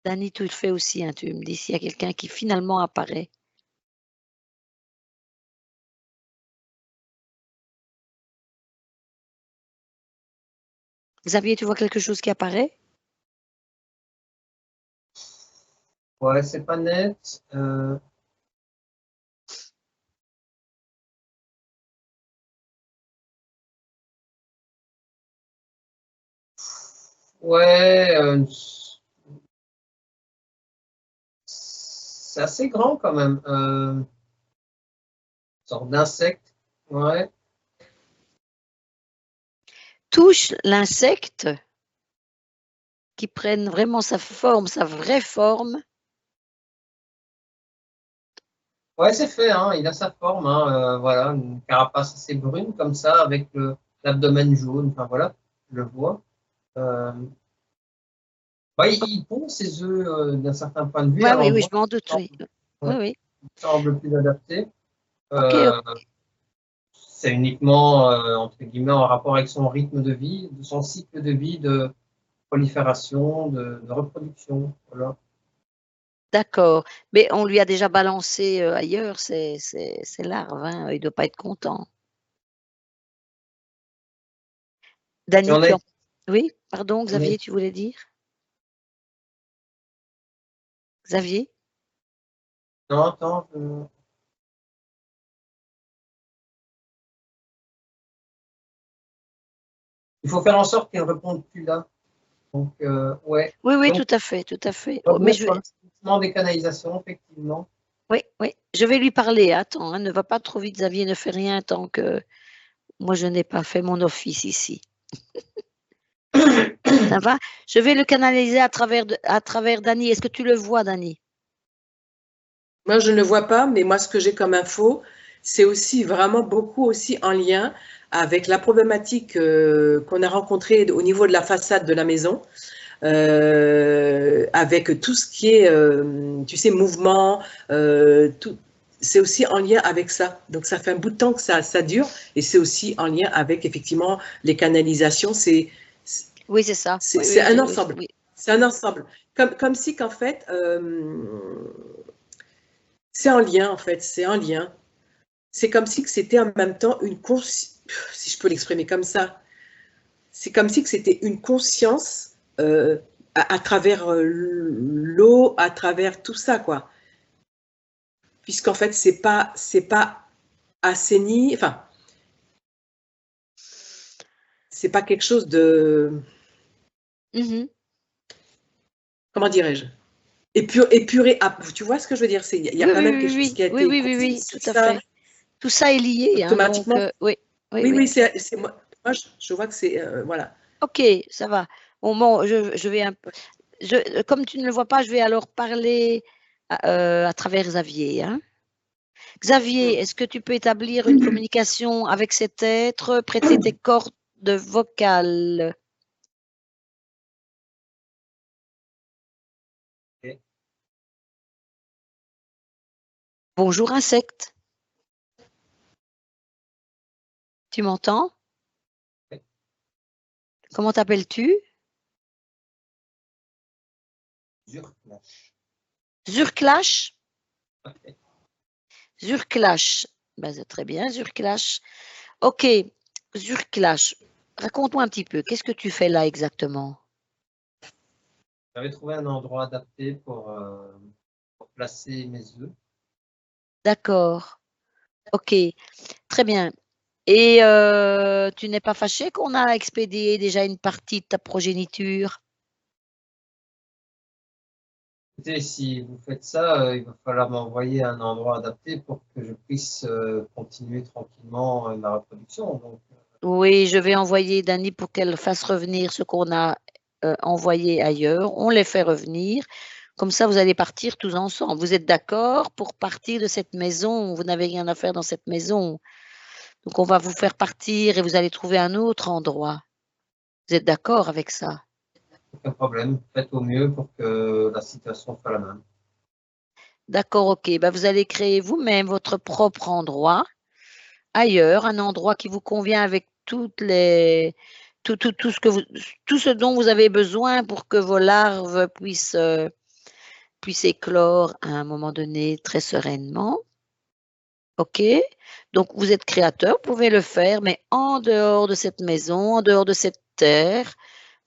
Dani, tu le fais aussi, hein, tu me dis s'il y a quelqu'un qui finalement apparaît. Xavier, tu vois quelque chose qui apparaît? Ouais, c'est pas net. Ouais, c'est assez grand quand même. Une sorte d'insecte. Ouais. Touche l'insecte qui prenne vraiment sa forme, sa vraie forme. Ouais, c'est fait, hein, il a sa forme, hein, voilà, une carapace assez brune comme ça, avec l'abdomen jaune, enfin voilà, je le vois. Ouais, il pond ses œufs d'un certain point de vue. Ouais, à oui, l'endroit je m'en doute, oui. Ouais, Oui, oui. il semble plus adapté. Ok, C'est uniquement, entre guillemets, en rapport avec son rythme de vie, de son cycle de vie, de prolifération, de reproduction. Voilà. d'accord. Mais on lui a déjà balancé ailleurs ces larves, hein. Il ne doit pas être content. Dani, oui, pardon, Xavier, tu voulais dire? Xavier? Non, attends. Il faut faire en sorte qu'elle ne réponde plus là. Donc, ouais. Oui, oui, donc, tout à fait, tout à fait. Mais sur le des canalisations, effectivement. Oui, oui, je vais lui parler. Attends, hein, ne va pas trop vite, Xavier, ne fais rien tant que moi je n'ai pas fait mon office ici. Ça va? Je vais le canaliser à travers Dani. Est-ce que tu le vois, Dani? Moi, je ne le vois pas, mais moi, ce que j'ai comme info, c'est aussi vraiment beaucoup aussi en lien avec la problématique qu'on a rencontrée au niveau de la façade de la maison, avec tout ce qui est, tu sais, mouvement, tout. C'est aussi en lien avec ça. Donc, ça fait un bout de temps que ça dure, et c'est aussi en lien avec, effectivement, les canalisations. Oui, c'est ça. C'est un ensemble. Oui. C'est un ensemble. Comme si qu'en fait, c'est en lien, en fait. C'est en lien. C'est comme si que c'était en même temps une conscience, si je peux l'exprimer comme ça. C'est comme si que c'était une conscience à travers l'eau, à travers tout ça, quoi. Puisqu'en fait, c'est pas assaini, enfin, c'est pas quelque chose de, comment dirais-je, épuré. Tu vois ce que je veux dire? Il y a quand même quelque chose qui a été oui, tout à fait. Tout ça est lié, automatiquement. Hein, donc, oui, c'est moi, je vois que c'est, voilà. Ok, ça va. Bon, je vais un peu. Comme tu ne le vois pas, je vais alors parler à travers Xavier. Hein. Xavier, est-ce que tu peux établir une communication avec cet être, prêter tes cordes vocales? Okay. Bonjour insecte. Tu m'entends? Okay. Comment t'appelles-tu? Zurklash. Zurklash? Okay. Zurklash. Ben, c'est très bien, Zurklash. Ok, Zurklash. Raconte-moi un petit peu, qu'est-ce que tu fais là exactement? J'avais trouvé un endroit adapté pour placer mes œufs. D'accord. Ok, très bien. Et tu n'es pas fâché qu'on a expédié déjà une partie de ta progéniture? Écoutez, si vous faites ça, il va falloir m'envoyer un endroit adapté pour que je puisse continuer tranquillement ma reproduction. Donc, Oui, je vais envoyer Dani pour qu'elle fasse revenir ce qu'on a envoyé ailleurs. On les fait revenir. Comme ça, vous allez partir tous ensemble. Vous êtes d'accord pour partir de cette maison? Vous n'avez rien à faire dans cette maison. Donc, on va vous faire partir et vous allez trouver un autre endroit. Vous êtes d'accord avec ça? Aucun problème. Faites au mieux pour que la situation soit la même. D'accord, ok. Ben, vous allez créer vous-même votre propre endroit ailleurs, un endroit qui vous convient avec tout ce dont vous avez besoin pour que vos larves puissent éclore à un moment donné très sereinement. OK? Donc vous êtes créateur, vous pouvez le faire, mais en dehors de cette maison, en dehors de cette terre,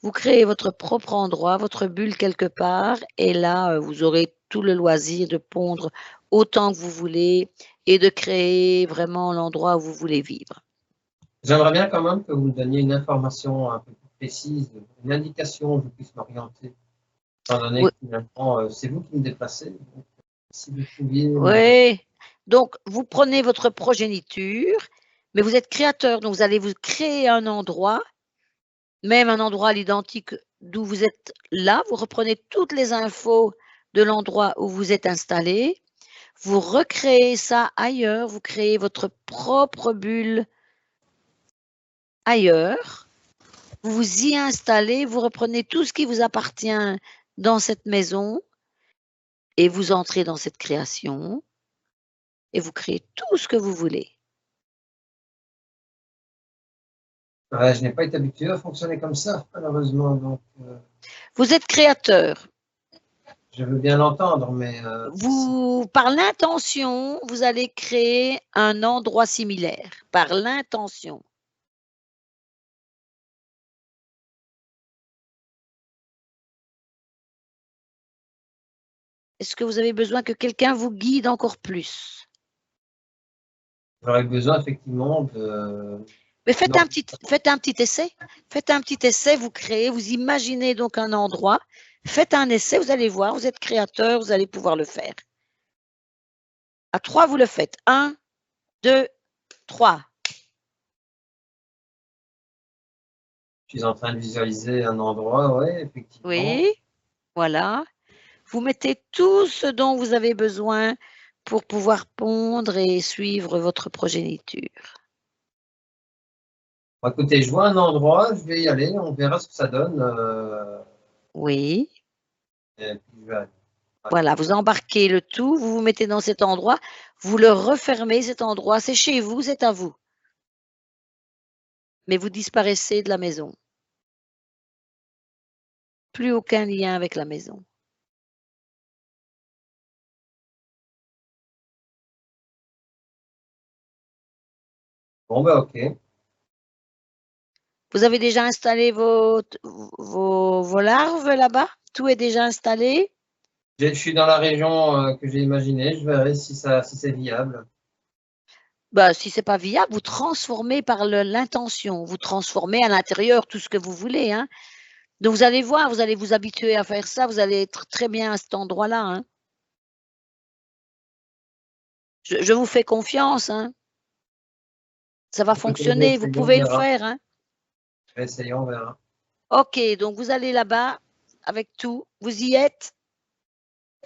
vous créez votre propre endroit, votre bulle quelque part et là, vous aurez tout le loisir de pondre autant que vous voulez et de créer vraiment l'endroit où vous voulez vivre. J'aimerais bien quand même que vous me donniez une information un peu plus précise, une indication où je puisse m'orienter. Étant donné Oui. que finalement, c'est vous qui me déplacez. Donc, si vous pouviez... Oui. Donc vous prenez votre progéniture, mais vous êtes créateur, donc vous allez vous créer un endroit, même un endroit à l'identique d'où vous êtes là. Vous reprenez toutes les infos de l'endroit où vous êtes installé. Vous recréez ça ailleurs, vous créez votre propre bulle ailleurs. Vous vous y installez, vous reprenez tout ce qui vous appartient dans cette maison et vous entrez dans cette création et vous créez tout ce que vous voulez. Ouais, je n'ai pas été habitué à fonctionner comme ça, malheureusement. Donc, Vous êtes créateur. je veux bien l'entendre, mais... Par l'intention, vous allez créer un endroit similaire. Par l'intention. Est-ce que vous avez besoin que quelqu'un vous guide encore plus? J'aurais besoin effectivement de... Mais faites un petit essai. Faites un petit essai, vous créez, vous imaginez donc un endroit. Faites un essai, vous allez voir, vous êtes créateur, vous allez pouvoir le faire. À 3, vous le faites. 1, 2, 3. Je suis en train de visualiser un endroit, oui, effectivement. Oui, voilà. Vous mettez tout ce dont vous avez besoin pour pouvoir pondre et suivre votre progéniture. Bon, écoutez, je vois un endroit, je vais y aller, on verra ce que ça donne. Oui. Et puis je vais aller. Voilà, vous embarquez le tout, vous vous mettez dans cet endroit, vous le refermez cet endroit, c'est chez vous, c'est à vous. Mais vous disparaissez de la maison. Plus aucun lien avec la maison. Bon, ben ok. Vous avez déjà installé vos larves là-bas? Tout est déjà installé? Je suis dans la région que j'ai imaginée, je verrai si c'est viable. Bah, si ce n'est pas viable, vous transformez par l'intention, vous transformez à l'intérieur tout ce que vous voulez, hein. Donc vous allez voir, vous allez vous habituer à faire ça, vous allez être très bien à cet endroit-là, hein. Je vous fais confiance, hein. Ça va fonctionner, vous pouvez le faire, hein. Essayons, on verra. OK, donc vous allez là-bas avec tout, vous y êtes?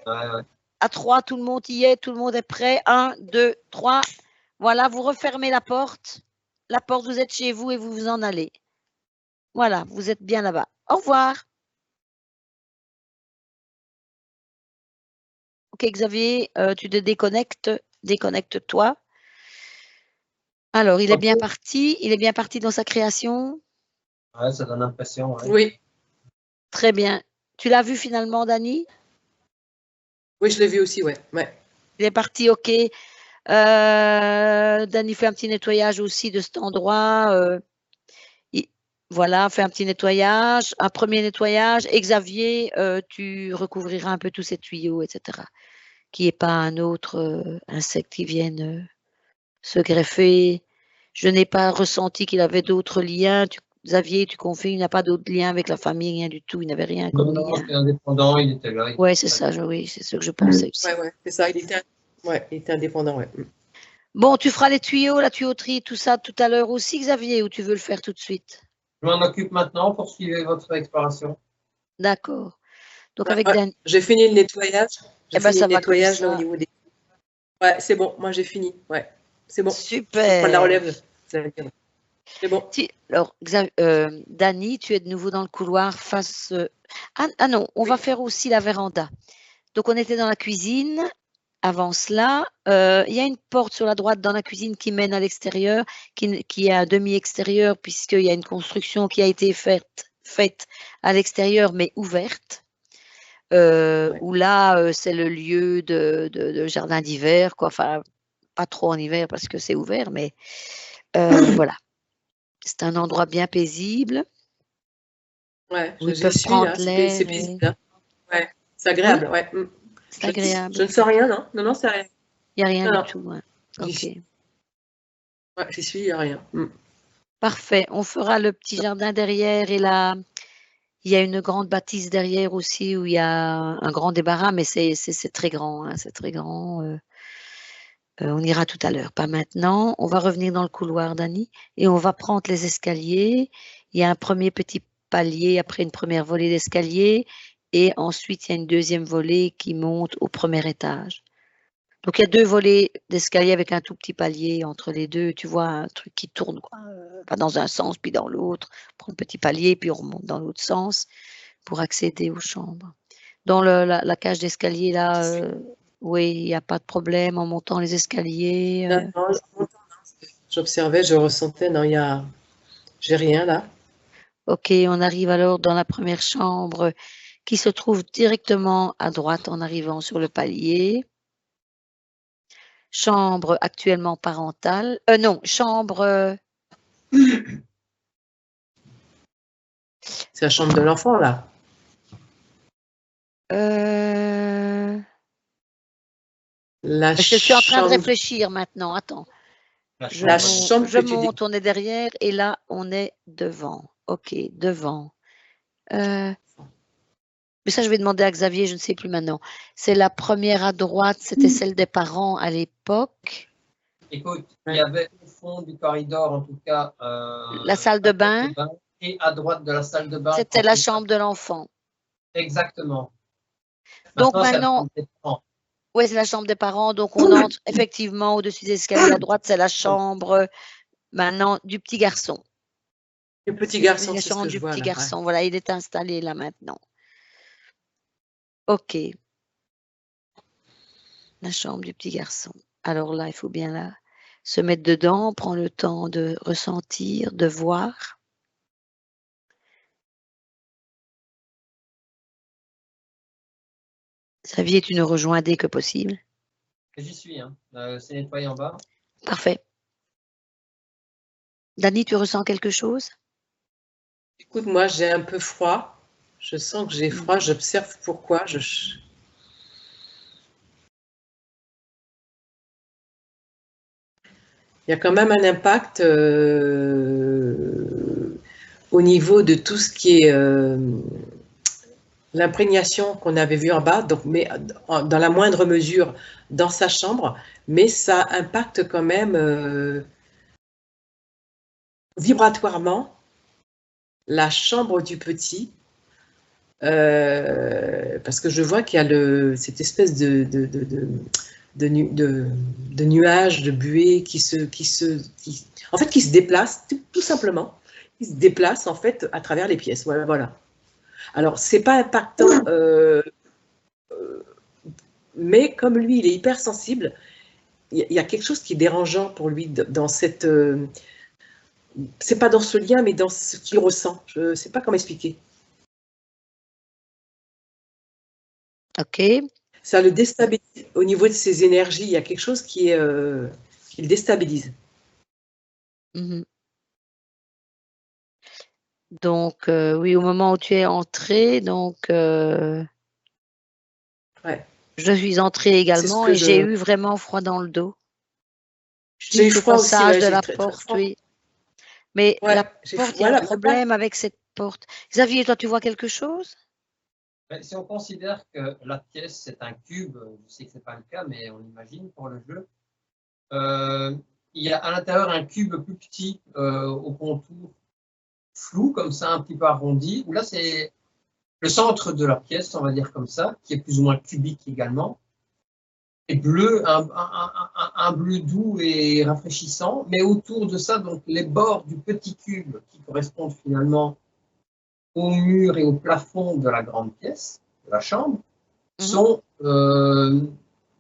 Ouais. À 3, tout le monde y est, tout le monde est prêt. 1, 2, 3. Voilà, vous refermez la porte. La porte, vous êtes chez vous et vous vous en allez. Voilà, vous êtes bien là-bas. Au revoir. OK, Xavier, tu te déconnectes. Déconnecte-toi. Alors, il est bien parti dans sa création? Ouais, ça donne l'impression, ouais. Oui. Très bien. Tu l'as vu finalement, Dani? Oui, je l'ai vu aussi, ouais. Il est parti, OK. Dani fait un petit nettoyage aussi de cet endroit. Voilà, fait un petit nettoyage, un premier nettoyage. Et Xavier, tu recouvriras un peu tous ces tuyaux, etc. Qu'il n'y ait pas un autre insecte qui vienne se greffer. Je n'ai pas ressenti qu'il avait d'autres liens. Xavier, tu confirmes, il n'a pas d'autres liens avec la famille, rien du tout. Il n'avait rien comme Non, lien. c'était indépendant, il était là. Oui, c'est ça, oui, c'est ce que je pensais aussi. Ouais, c'est ça, il était indépendant, ouais. Bon, tu feras les tuyaux, la tuyauterie, tout ça tout à l'heure aussi, Xavier, ou tu veux le faire tout de suite? Je m'en occupe maintenant, poursuivez votre exploration. D'accord. Donc avec Dan. J'ai fini le nettoyage. J'ai fini ça le va comme nettoyage là ça. au niveau des. Ouais, c'est bon, moi j'ai fini. Ouais, c'est bon. Je peux Super. prendre la relève. C'est bon. Alors, Dani, tu es de nouveau dans le couloir face... Ah non, on va faire aussi la véranda. Donc, on était dans la cuisine. Avant cela, il y a une porte sur la droite dans la cuisine qui mène à l'extérieur, qui est à demi-extérieur, puisqu'il y a une construction qui a été faite à l'extérieur, mais ouverte. Où là, c'est le lieu de jardin d'hiver, quoi. Enfin, pas trop en hiver parce que c'est ouvert, mais voilà. C'est un endroit bien paisible. Ouais, où ils j'y peuvent suis, prendre là. C'est l'air. paisible, là. Ouais, c'est agréable, ouais. C'est agréable. Je ne sens rien, non? Non, c'est rien. Il n'y a rien Non. du tout. Hein. Ok. Ouais, j'y suis, il n'y a rien. Parfait. On fera le petit jardin derrière et là, il y a une grande bâtisse derrière aussi où il y a un grand débarras, mais c'est très grand. Hein, c'est très grand. On ira tout à l'heure, pas maintenant. On va revenir dans le couloir, Dani, et on va prendre les escaliers. Il y a un premier petit palier après une première volée d'escalier et ensuite il y a une deuxième volée qui monte au premier étage. Donc il y a 2 volées d'escalier avec un tout petit palier entre les deux. Tu vois un truc qui tourne, quoi. Pas dans un sens puis dans l'autre. On prend un petit palier puis on remonte dans l'autre sens pour accéder aux chambres. Dans la cage d'escalier là, oui, il n'y a pas de problème en montant les escaliers. Non, j'observais, je ressentais, non, j'ai rien là. Ok, on arrive alors dans la première chambre qui se trouve directement à droite en arrivant sur le palier. Chambre actuellement parentale. Non, chambre... C'est la chambre de l'enfant, là. Je suis en train de réfléchir maintenant. Attends. Je monte, on est derrière et là, on est devant. Ok, devant. Mais ça, je vais demander à Xavier, je ne sais plus maintenant. C'est la première à droite, c'était celle des parents à l'époque. Écoute, il y avait au fond du corridor, en tout cas, la salle de bain. Et à droite de la salle de bain. C'était la chambre de l'enfant. Exactement. Donc maintenant, oui, c'est la chambre des parents. Donc on entre effectivement au-dessus des escaliers à droite, c'est la chambre maintenant du petit garçon. Le petit garçon, la chambre du petit garçon. Voilà, il est installé là maintenant. Ok. La chambre du petit garçon. Alors là, il faut bien là se mettre dedans, prendre le temps de ressentir, de voir. Xavier, tu nous rejoins dès que possible. J'y suis, hein. C'est nettoyé en bas. Parfait. Dani, tu ressens quelque chose? Écoute, moi, j'ai un peu froid. Je sens que j'ai froid. J'observe pourquoi. Il y a quand même un impact au niveau de tout ce qui est l'imprégnation qu'on avait vue en bas, donc, mais dans la moindre mesure dans sa chambre, mais ça impacte quand même vibratoirement la chambre du petit, parce que je vois qu'il y a cette espèce de nuages, de buée qui se déplace, tout simplement, qui se déplace en fait à travers les pièces. Voilà. Alors, c'est pas impactant, mais comme lui, il est hypersensible, il y a quelque chose qui est dérangeant pour lui dans cette... c'est pas dans ce lien, mais dans ce qu'il ressent. Je ne sais pas comment expliquer. Ok. Ça le déstabilise. Au niveau de ses énergies, il y a quelque chose qui le déstabilise. Donc, oui, au moment où tu es entrée, donc... Ouais. Je suis entrée également et j'ai eu vraiment froid dans le dos. J'ai eu froid aussi, de la porte, oui. Mais la porte, il y a un problème avec cette porte. Xavier, toi, tu vois quelque chose? Si on considère que la pièce, c'est un cube, je sais que ce n'est pas le cas, mais on imagine pour le jeu, il y a à l'intérieur un cube plus petit au contour flou, comme ça, un petit peu arrondi, où là, c'est le centre de la pièce, on va dire comme ça, qui est plus ou moins cubique également. est bleu, un bleu doux et rafraîchissant, mais autour de ça, donc les bords du petit cube qui correspondent finalement au mur et au plafond de la grande pièce, de la chambre, sont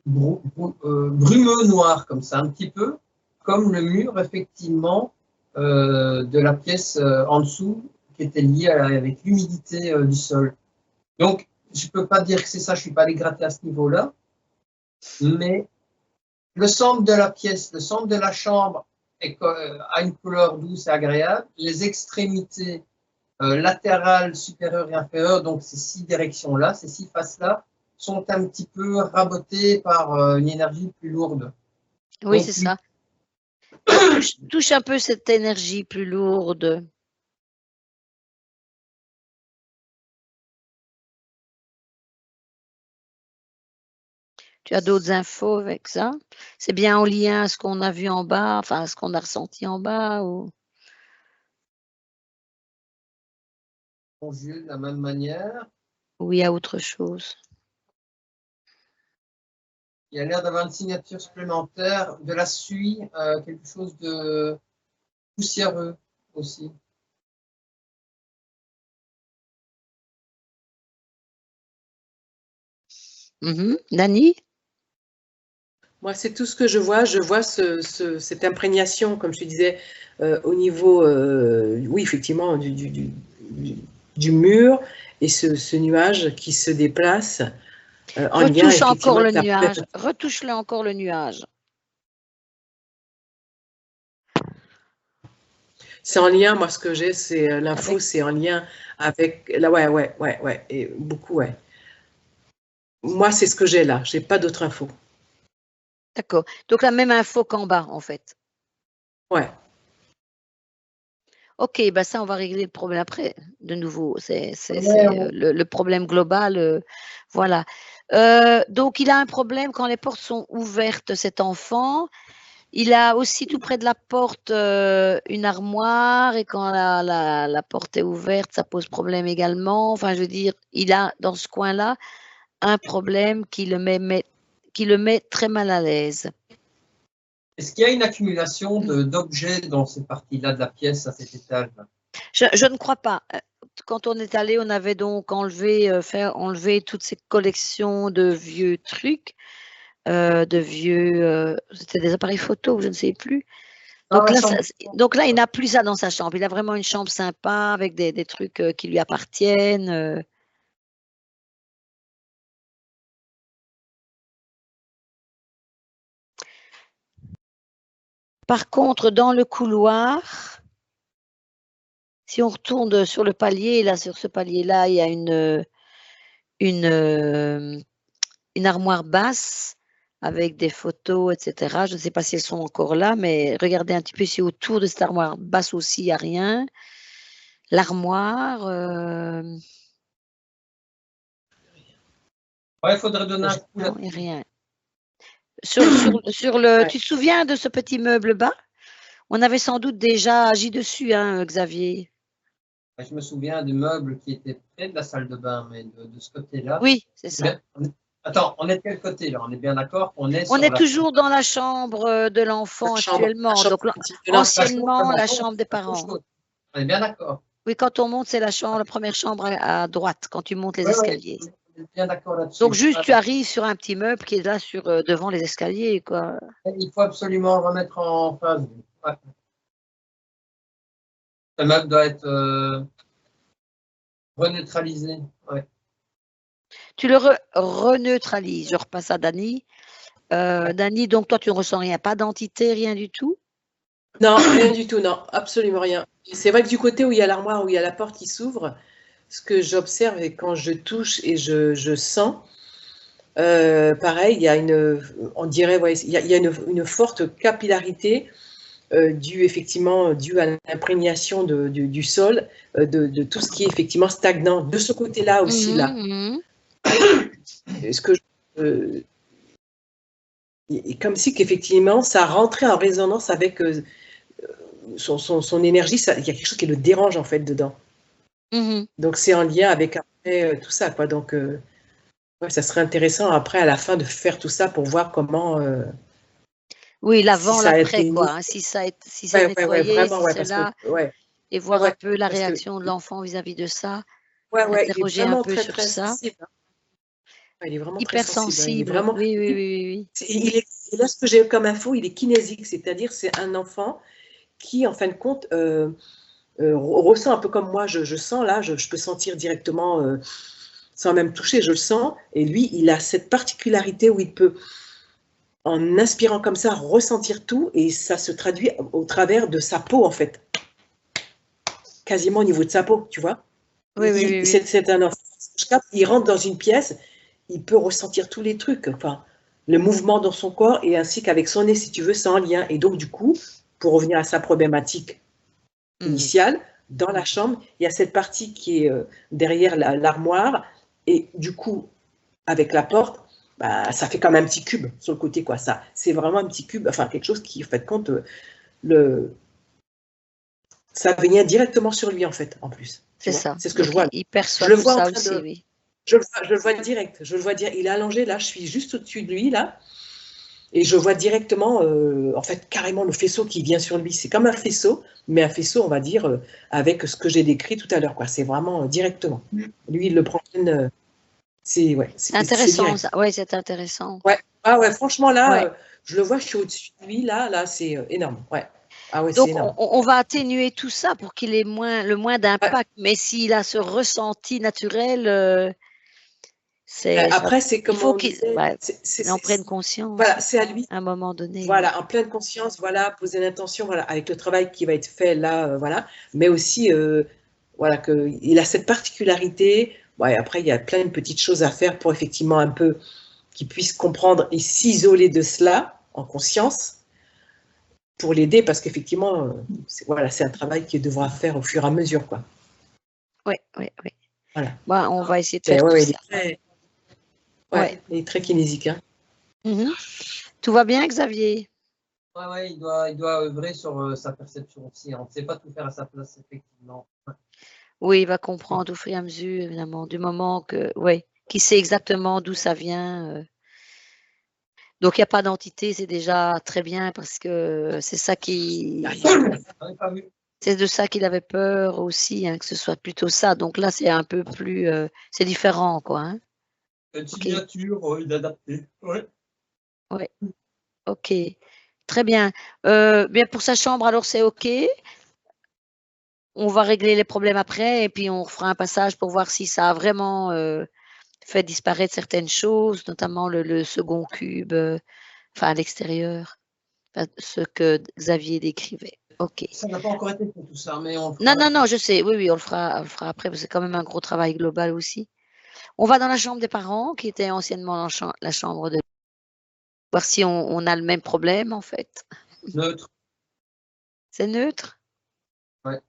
brumeux noirs, comme ça, un petit peu, comme le mur, effectivement, de la pièce en dessous, qui était liée avec l'humidité du sol. Donc, je ne peux pas dire que c'est ça, je ne suis pas allé gratter à ce niveau-là, mais le centre de la pièce, le centre de la chambre a une couleur douce et agréable. Les extrémités latérales, supérieures et inférieures, donc ces 6 directions-là, ces 6 faces-là, sont un petit peu rabotées par une énergie plus lourde. Oui, c'est ça. Touche un peu cette énergie plus lourde. Tu as d'autres infos avec ça? C'est bien en lien à ce qu'on a vu en bas, enfin à ce qu'on a ressenti en bas ou... Conjugué de la même manière. Ou il y a autre chose? Il y a l'air d'avoir une signature supplémentaire de la suie, quelque chose de poussiéreux aussi. Dani? Moi, c'est tout ce que je vois. Je vois cette imprégnation, comme je te disais, au niveau, oui, effectivement, du mur et ce nuage qui se déplace en lien Retouche encore le avec la nuage. Retouche-le encore le nuage. C'est en lien, moi, ce que j'ai, c'est l'info, c'est en lien avec... Là, ouais, et beaucoup, ouais. Moi, c'est ce que j'ai là. J'ai pas d'autres infos. D'accord. Donc la même info qu'en bas, en fait. Ouais. Ok, bah ça, on va régler le problème après, de nouveau. C'est le problème global. Voilà. Donc, il a un problème quand les portes sont ouvertes, cet enfant. Il a aussi tout près de la porte une armoire et quand la porte est ouverte, ça pose problème également. Enfin, je veux dire, il a dans ce coin-là un problème qui le met très mal à l'aise. Est-ce qu'il y a une accumulation d'objets dans cette partie-là de la pièce, à cet étage? Je ne crois pas. Quand on est allé, on avait donc enlevé toutes ces collections de vieux trucs, c'était des appareils photo, je ne sais plus. Donc là, il n'a plus ça dans sa chambre. Il a vraiment une chambre sympa avec des trucs qui lui appartiennent. Par contre, dans le couloir, si on retourne sur le palier, là, sur ce palier-là, il y a une armoire basse avec des photos, etc. Je ne sais pas si elles sont encore là, mais regardez un petit peu si autour de cette armoire basse aussi, il n'y a rien. L'armoire... Ouais, il faudrait donner un coup. Non, il n'y a rien. Ouais. Tu te souviens de ce petit meuble bas? On avait sans doute déjà agi dessus, hein, Xavier. Je me souviens des meubles qui étaient près de la salle de bain, mais de ce côté-là. Oui, c'est ça. Attends, on est de quel côté là? On est bien d'accord? On est toujours dans la chambre de l'enfant actuellement. Donc, anciennement, la chambre des parents. On est bien d'accord. Oui, quand on monte, c'est la première chambre à droite, quand tu montes les escaliers. On est bien d'accord là-dessus. Donc, juste, tu arrives sur un petit meuble qui est là devant les escaliers, quoi. Il faut absolument le remettre en phase. Ouais. Ce meuble doit être reneutralisé. Ouais. Tu le reneutralises. Je repasse à Dani. Dani, donc toi, tu ne ressens rien, pas d'entité, rien du tout? Non, rien du tout, non, absolument rien. C'est vrai que du côté où il y a l'armoire, où il y a la porte qui s'ouvre, ce que j'observe et quand je touche et je sens, pareil, il y a on dirait, ouais, il y a une forte capillarité due à l'imprégnation du sol, de tout ce qui est effectivement stagnant. De ce côté-là aussi, là. Ce que comme si qu'effectivement, ça rentrait en résonance avec son énergie. Il y a quelque chose qui le dérange en fait dedans. Donc c'est en lien avec après tout ça, quoi. Donc Ouais, ça serait intéressant après, à la fin, de faire tout ça pour voir comment, Oui, si l'avant, ça a l'après, été quoi, mis. hein, si c'est Ouais, nettoyé, vraiment, si ouais, c'est parce que, là, ouais, et ouais, voir un ouais, peu la parce que, réaction de l'enfant vis-à-vis de ça, il est interroger un vraiment peu très, sur très ça. sensible, hein. Ouais, il est vraiment très sensible, hein. Il est Hypersensible, vraiment, oui, oui, oui, oui, et là, ce que j'ai comme info, il est kinésique, c'est-à-dire c'est un enfant qui, en fin de compte, ressent un peu comme moi, je sens là, je peux sentir directement, sans même toucher, je le sens, et lui, il a cette particularité où il peut, en inspirant comme ça, ressentir tout, et ça se traduit au travers de sa peau, en fait, quasiment au niveau de sa peau, tu vois. oui, oui, oui, oui. C'est un enfant, il rentre dans une pièce, il peut ressentir tous les trucs, enfin, le mouvement dans son corps, et ainsi qu'avec son nez, si tu veux, c'est en lien. Et donc, du coup, pour revenir à sa problématique initiale, dans la chambre, il y a cette partie qui est derrière l'armoire, et du coup, avec la porte, bah, ça fait comme un petit cube sur le côté, quoi. Ça, c'est vraiment un petit cube, enfin, quelque chose qui, en fait, compte, ça vient directement sur lui, en fait, en plus. Tu C'est vois, ça. c'est ce que je Donc, vois. il Je perçoit le tout vois en ça train aussi, de. oui. Je le vois direct. Je le vois dire. Il est allongé, là, je suis juste au-dessus de lui, là. Et je vois directement, en fait, carrément le faisceau qui vient sur lui. C'est comme un faisceau, mais un faisceau, on va dire, avec ce que j'ai décrit tout à l'heure, quoi. C'est vraiment directement. Lui, il le prend. Ouais, C'est c'est intéressant, direct. ça. Oui, c'est intéressant. Ouais. Ah ouais, franchement, là, Ouais. je le vois, je suis au-dessus de lui, là, c'est énorme. Ouais. Ah ouais, c'est Donc, énorme. on va atténuer tout ça pour qu'il ait le moins Ouais. d'impact. Mais s'il a ce ressenti naturel, Après, c'est il comme faut on qu'il disait, ouais, en prenne conscience voilà, c'est à lui. à un moment donné. Voilà, en pleine conscience, voilà, poser l'intention, voilà, avec le travail qui va être fait là, voilà, mais aussi, voilà, qu'il a cette particularité. Ouais, après, il y a plein de petites choses à faire pour effectivement un peu qu'il puisse comprendre et s'isoler de cela en conscience pour l'aider, parce qu'effectivement, voilà, c'est un travail qu'il devra faire au fur et à mesure, quoi. Oui, oui, oui. Voilà. Bah, on va essayer de Mais faire tout ouais, ça. Ouais. il est très kinésique, hein. Tout va bien, Xavier? Ouais, il doit œuvrer sur sa perception aussi. On ne sait pas tout faire à sa place, effectivement. Oui, il va comprendre au fur et à mesure, évidemment, du moment qu'il sait exactement d'où ça vient. Donc, il n'y a pas d'entité, c'est déjà très bien parce que c'est ça c'est de ça qu'il avait peur aussi, hein, que ce soit plutôt ça. Donc là, c'est un peu plus, c'est différent, quoi, hein. Une Ok, signature inadaptée. Ouais. ouais, ok, très bien. Bien pour sa chambre, alors c'est ok. On va régler les problèmes après et puis on fera un passage pour voir si ça a vraiment fait disparaître certaines choses, notamment le second cube, enfin à l'extérieur, enfin, ce que Xavier décrivait. Ok. Ça n'a pas encore été fait tout ça, mais on le Non, fera. non, non, je sais. Oui, oui, on le fera après parce que c'est quand même un gros travail global aussi. On va dans la chambre des parents qui était anciennement la chambre de voir si on a le même problème en fait. Neutre. C'est neutre? Ouais.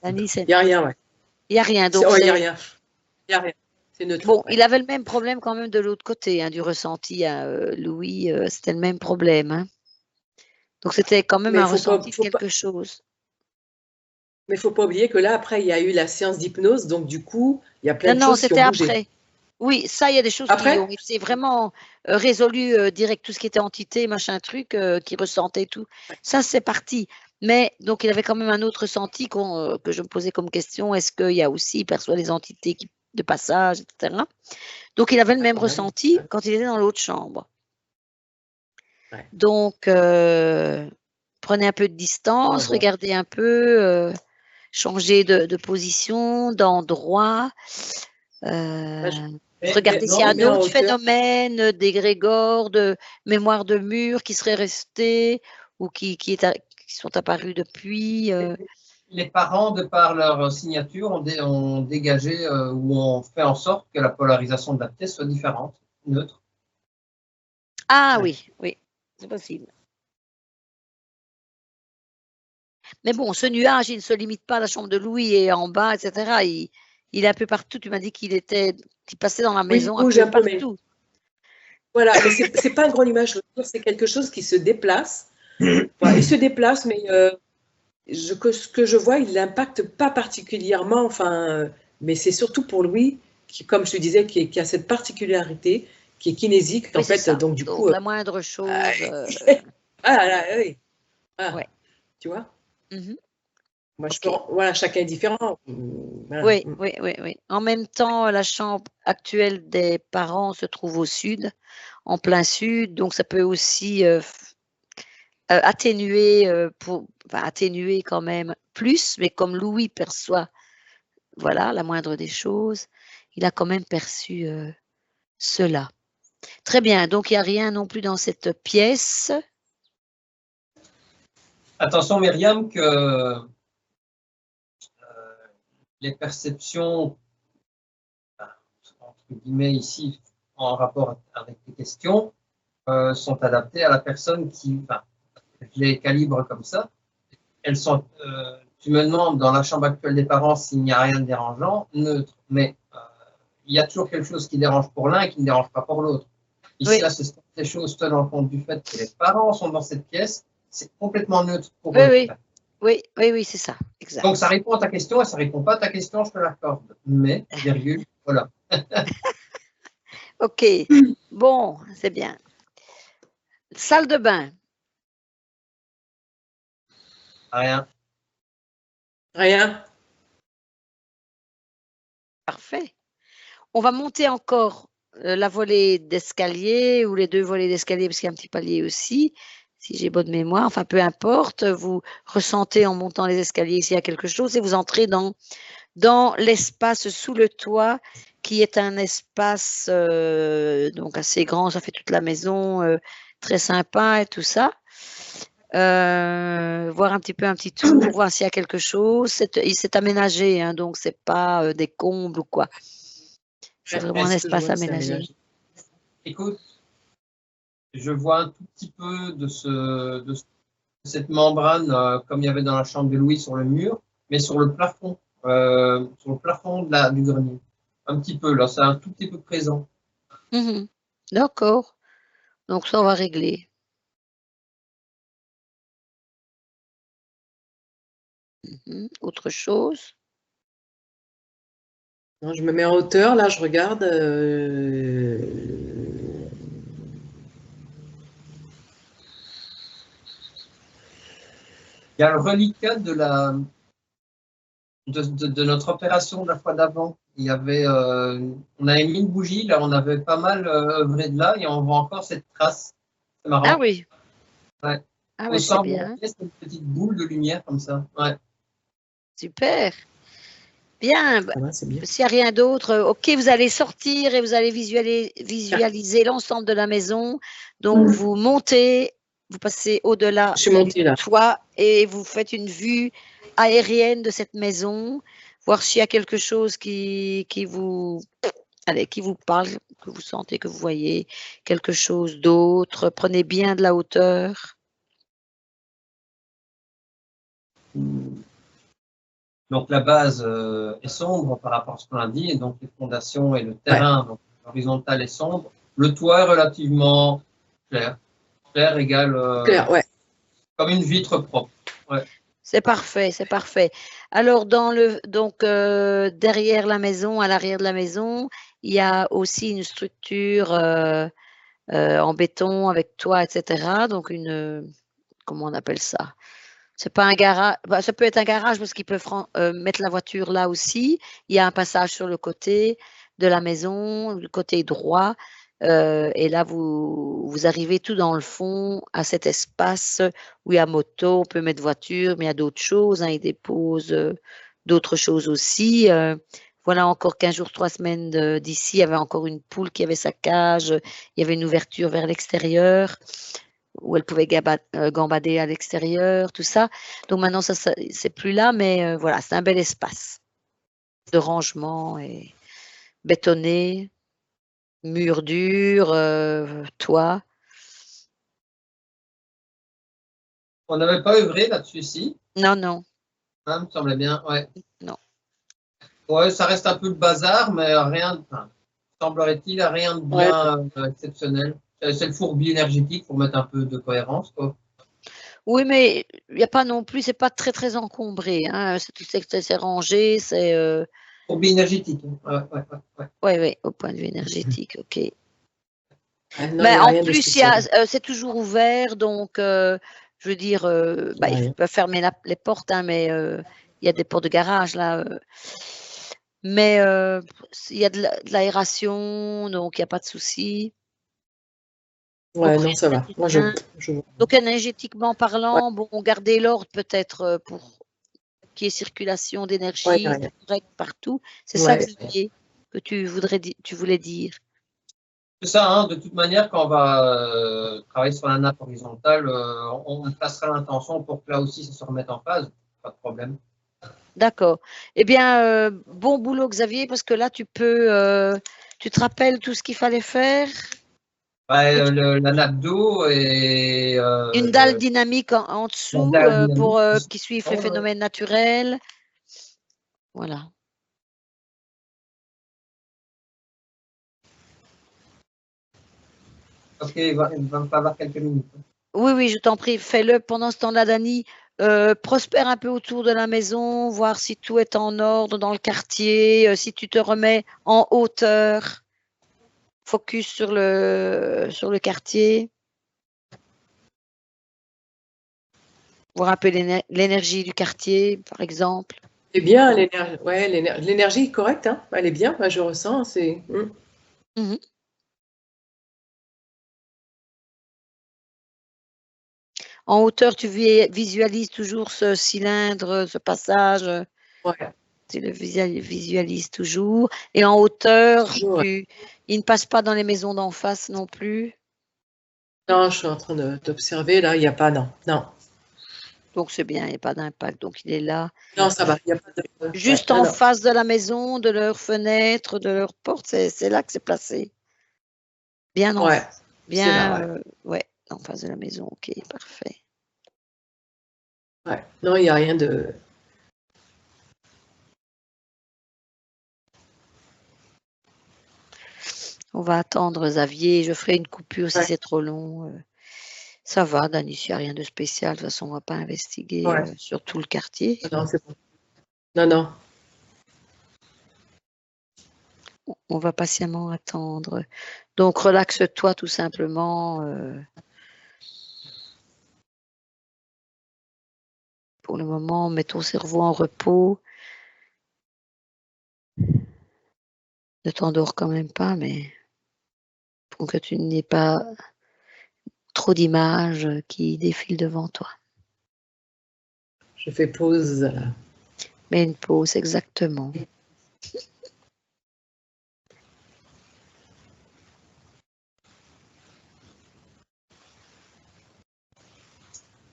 Dani, Il n'y a rien, ouais. il y a rien, donc Il n'y a c'est rien. Il n'y a rien. C'est neutre. bon, Ouais. il avait le même problème quand même de l'autre côté, hein, du ressenti, hein, Louis, c'était le même problème, hein. Donc c'était quand même Mais un il ressenti de quelque chose. mais faut pas oublier que là, après, il y a eu la séance d'hypnose, donc du coup, il y a plein Non, de non, choses qui ont c'était bougé. après. Oui, ça, il y a des choses qui ont Après? été vraiment, résolues, direct. Tout ce qui était entité, machin truc, qui ressentait tout. Ça, c'est parti. Mais donc il avait quand même un autre ressenti que je me posais comme question. Est-ce qu'il y a aussi il perçoit les entités de passage et cetera? Donc il avait le même ressenti quand il était dans l'autre chambre. Ouais. Donc prenez un peu de distance, Bon. regardez un peu, changez de position, d'endroit, regardez s'il y a un Mais en autre hauteur. phénomène d'égrégore, de mémoire de mur qui serait resté ou qui sont apparus depuis. Les parents, de par leur signature, ont dégagé ou ont fait en sorte que la polarisation de la pièce soit différente, neutre. Ah Ouais. oui, oui, c'est possible. Mais bon, ce nuage, il ne se limite pas à la chambre de Louis et en bas, etc. Il est un peu partout. Tu m'as dit qu'il passait dans la Oui, il maison un bouge peu un peu, mais partout. voilà, mais c'est pas une grande image. C'est quelque chose qui se déplace. Voilà, il se déplace, mais ce que je vois, il l'impacte pas particulièrement. Enfin, mais c'est surtout pour lui. comme je te disais, qui a cette particularité, qui est kinésique, Oui, en fait, ça. donc du Donc, coup… la moindre chose. ah là, oui. Ah, Ouais. tu vois, Mhm. moi, Ok. voilà, chacun est différent. Voilà. Oui, oui, oui, oui. En même temps, la chambre actuelle des parents se trouve au sud, en plein sud, donc ça peut aussi atténuer, atténuer quand même plus, mais comme Louis perçoit, voilà, la moindre des choses, il a quand même perçu cela. Très bien, donc il n'y a rien non plus dans cette pièce. Attention, Myriam, que les perceptions, entre guillemets ici, en rapport avec les questions, sont adaptées à la personne qui, je les calibre comme ça. Elles sont, tu me demandes dans la chambre actuelle des parents s'il n'y a rien de dérangeant, neutre, mais il y a toujours quelque chose qui dérange pour l'un et qui ne dérange pas pour l'autre. Ici, Oui. à ce stade des choses, tenant compte du fait que les parents sont dans cette pièce, c'est complètement neutre pour Oui, eux. oui, oui, oui, oui, c'est ça, exact. Donc, ça répond à ta question et ça répond pas à ta question, je te l'accorde. Mais, virgule, voilà. Ok, bon, c'est bien. Salle de bain. Rien. Rien. Parfait. On va monter encore la volée d'escalier ou les 2 volets d'escalier parce qu'il y a un petit palier aussi, si j'ai bonne mémoire. Enfin, peu importe, vous ressentez en montant les escaliers s'il y a quelque chose et vous entrez dans l'espace sous le toit qui est un espace donc assez grand, ça fait toute la maison, très sympa et tout ça. Voir un petit tour, voir s'il y a quelque chose. Il s'est aménagé, hein, donc c'est pas des combles ou quoi. C'est vraiment un Est-ce que je espace vois, c'est aménagé. aménagé. Écoute, je vois un tout petit peu de cette membrane comme il y avait dans la chambre de Louis sur le mur, mais sur le plafond du grenier. Un petit peu, là, c'est un tout petit peu présent. Mmh. D'accord. Donc ça, on va régler. Autre chose? Non, je me mets en hauteur, là, je regarde. Il y a le reliquat de notre opération de la fois d'avant. Il y avait, on avait mis une bougie, là, on avait pas mal œuvré de là, et on voit encore cette trace. C'est marrant. Ah oui. Ouais. Ah Au oui, c'est centre de la bien. pièce, une petite boule de lumière comme ça. Ouais. Super. Bien, Ça va, c'est bien. s'il n'y a rien d'autre, OK, vous allez sortir et vous allez visualiser l'ensemble de la maison. Donc vous montez, vous passez au-delà Je suis montée, là. du toit et vous faites une vue aérienne de cette maison, voir s'il y a quelque chose qui vous parle, que vous sentez, que vous voyez quelque chose d'autre. Prenez bien de la hauteur. Donc la base est sombre par rapport à ce qu'on a dit, et donc les fondations et le terrain, donc l'horizontale est sombre. Le toit est relativement clair. Clair égale Claire, ouais. comme une vitre propre. Ouais. C'est parfait, c'est parfait. Alors derrière la maison, à l'arrière de la maison, il y a aussi une structure, en béton avec toit et cetera, donc comment on appelle ça? C'est pas un garage, bah, ça peut être un garage parce qu'ils peuvent mettre la voiture là aussi. Il y a un passage sur le côté de la maison, le côté droit, et là vous arrivez tout dans le fond à cet espace où il y a moto, on peut mettre voiture, mais il y a d'autres choses, hein, ils déposent, d'autres choses aussi, voilà encore 15 jours, 3 semaines d'ici, il y avait encore une poule qui avait sa cage, il y avait une ouverture vers l'extérieur où elle pouvait gambader à l'extérieur, tout ça. Donc maintenant, ça c'est plus là, mais voilà, c'est un bel espace de rangement et bétonné, murs durs, toit. On n'avait pas œuvré là-dessus, si. Non, non, Hein, me semblait bien. Ouais. non. Ouais, ça reste un peu le bazar, mais rien, semblerait-il, rien de bien exceptionnel. C'est le fourbi énergétique pour mettre un peu de cohérence, quoi. Oui, mais il n'y a pas non plus, c'est pas très, très encombré, hein. C'est rangé, Courbe énergétique. Oui, au point de vue énergétique, ok. Ah, non, Mais il y a en rien de plus, spécial. c'est toujours ouvert, donc je veux dire, bah, il Rien. peut fermer les portes, hein, mais il y a des portes de garage là. Mais il y a de l'aération, donc il n'y a pas de souci. Ouais, Donc, non, ça va. Moi, rien. je... Donc énergétiquement Ouais, parlant, bon, garder l'ordre peut-être pour qu'il y ait circulation ouais, d'énergie rien. correcte partout. C'est ça, Ouais. Xavier, que tu voulais dire. C'est ça, hein, de toute manière, quand on va travailler sur la nappe horizontale, on placera l'intention pour que là aussi ça se remette en phase. Pas de problème. D'accord. Eh bien, bon boulot, Xavier, parce que là, tu te rappelles tout ce qu'il fallait faire? Bah, la nappe d'eau et Une dalle dynamique en la dessous dalle pour dynamique. qui suive les phénomènes naturels. Voilà. Ok, il va me falloir quelques minutes. Oui, oui, je t'en prie, fais-le. Pendant ce temps-là, Dani, prospère un peu autour de la maison, voir si tout est en ordre dans le quartier, si tu te remets en hauteur, focus sur le quartier, voir un peu l'énergie du quartier, par exemple. C'est bien, l'énergie. Ouais, l'énergie est correcte, hein. Elle est bien, moi, je ressens. C'est. Mhm. En hauteur, tu visualises toujours ce cylindre, ce passage, Ouais. tu le visualises toujours. Et en hauteur, Toujours, ouais. il ne passe pas dans les maisons d'en face non plus. Non, je suis en train d'observer, là, il n'y a pas, non. Non. Donc c'est bien, il n'y a pas d'impact. Donc il est là. Non, ça va, il n'y a pas de. Ouais, Juste non, en non. face de la maison, de leur fenêtre, de leur porte, c'est là que c'est placé. Bien en Ouais, c'est là, bien ouais, en face de la maison. Ok, parfait. ouais. Non, il n'y a rien de. On va attendre Xavier. Je ferai une coupure si Ouais, c'est trop long. Ça va, Dani, il n'y a rien de spécial. De toute façon, on ne va pas investiguer ouais. sur tout le quartier. Non, c'est bon. Non, non. On va patiemment attendre. Donc, relaxe-toi tout simplement. Pour le moment, mets ton cerveau en repos. Ne t'endors quand même pas, mais pour que tu n'aies pas trop d'images qui défilent devant toi. Je fais pause, là. Mets une pause, exactement.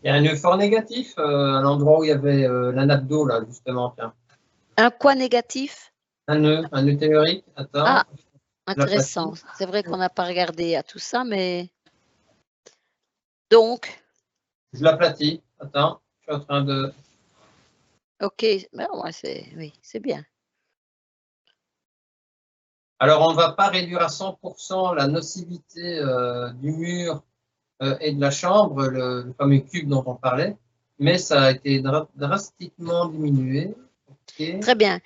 Il y a un nœud fort négatif à l'endroit où il y avait la nappe d'eau, là, justement. Tiens. Un quoi négatif? Un nœud tellurique. Ah, Attends. intéressant. C'est vrai qu'on n'a pas regardé à tout ça, mais donc, Je l'aplatis. Attends. Je suis en train de. ok, ben, ouais, oui, c'est bien. Alors, on ne va pas réduire à 100% la nocivité du mur et de la chambre, le fameux cube dont on parlait, mais ça a été drastiquement diminué. Okay. Très bien.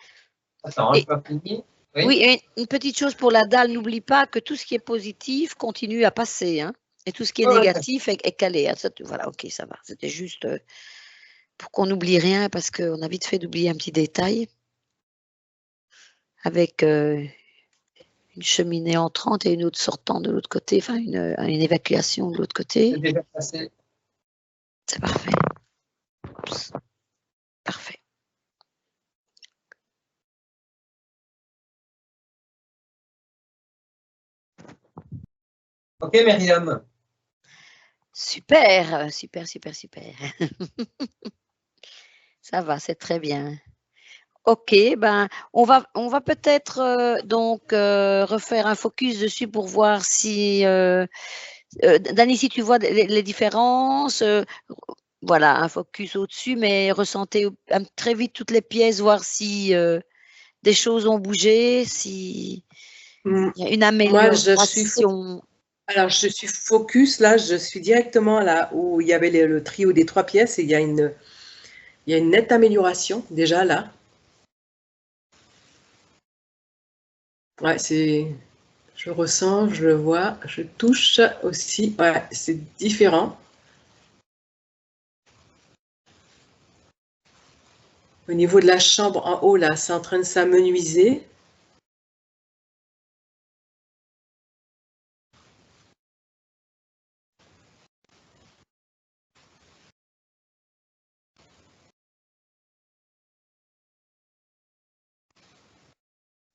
Attends, je vais finir. Oui, une petite chose pour la dalle, n'oublie pas que tout ce qui est positif continue à passer, hein, et tout ce qui est négatif est calé. Hein. Voilà, ok, ça va. C'était juste pour qu'on n'oublie rien, parce qu'on a vite fait d'oublier un petit détail avec une cheminée entrante et une autre sortant de l'autre côté, enfin une évacuation de l'autre côté. C'est déjà passé. C'est parfait. Oups. Parfait. Ok, Myriam. Super, super, super, super. Ça va, c'est très bien. Ok, ben on va peut-être donc refaire un focus dessus pour voir si Dani, si tu vois les différences, voilà, un focus au-dessus, mais ressentez très vite toutes les pièces, voir si des choses ont bougé, si il y a une Moi, je suis. amélioration. Alors, je suis focus, là, je suis directement là où il y avait le trio des 3 pièces et il y a une nette amélioration, déjà là. Ouais, je ressens, je le vois, je touche aussi. Ouais, c'est différent. Au niveau de la chambre en haut, là, c'est en train de s'amenuiser.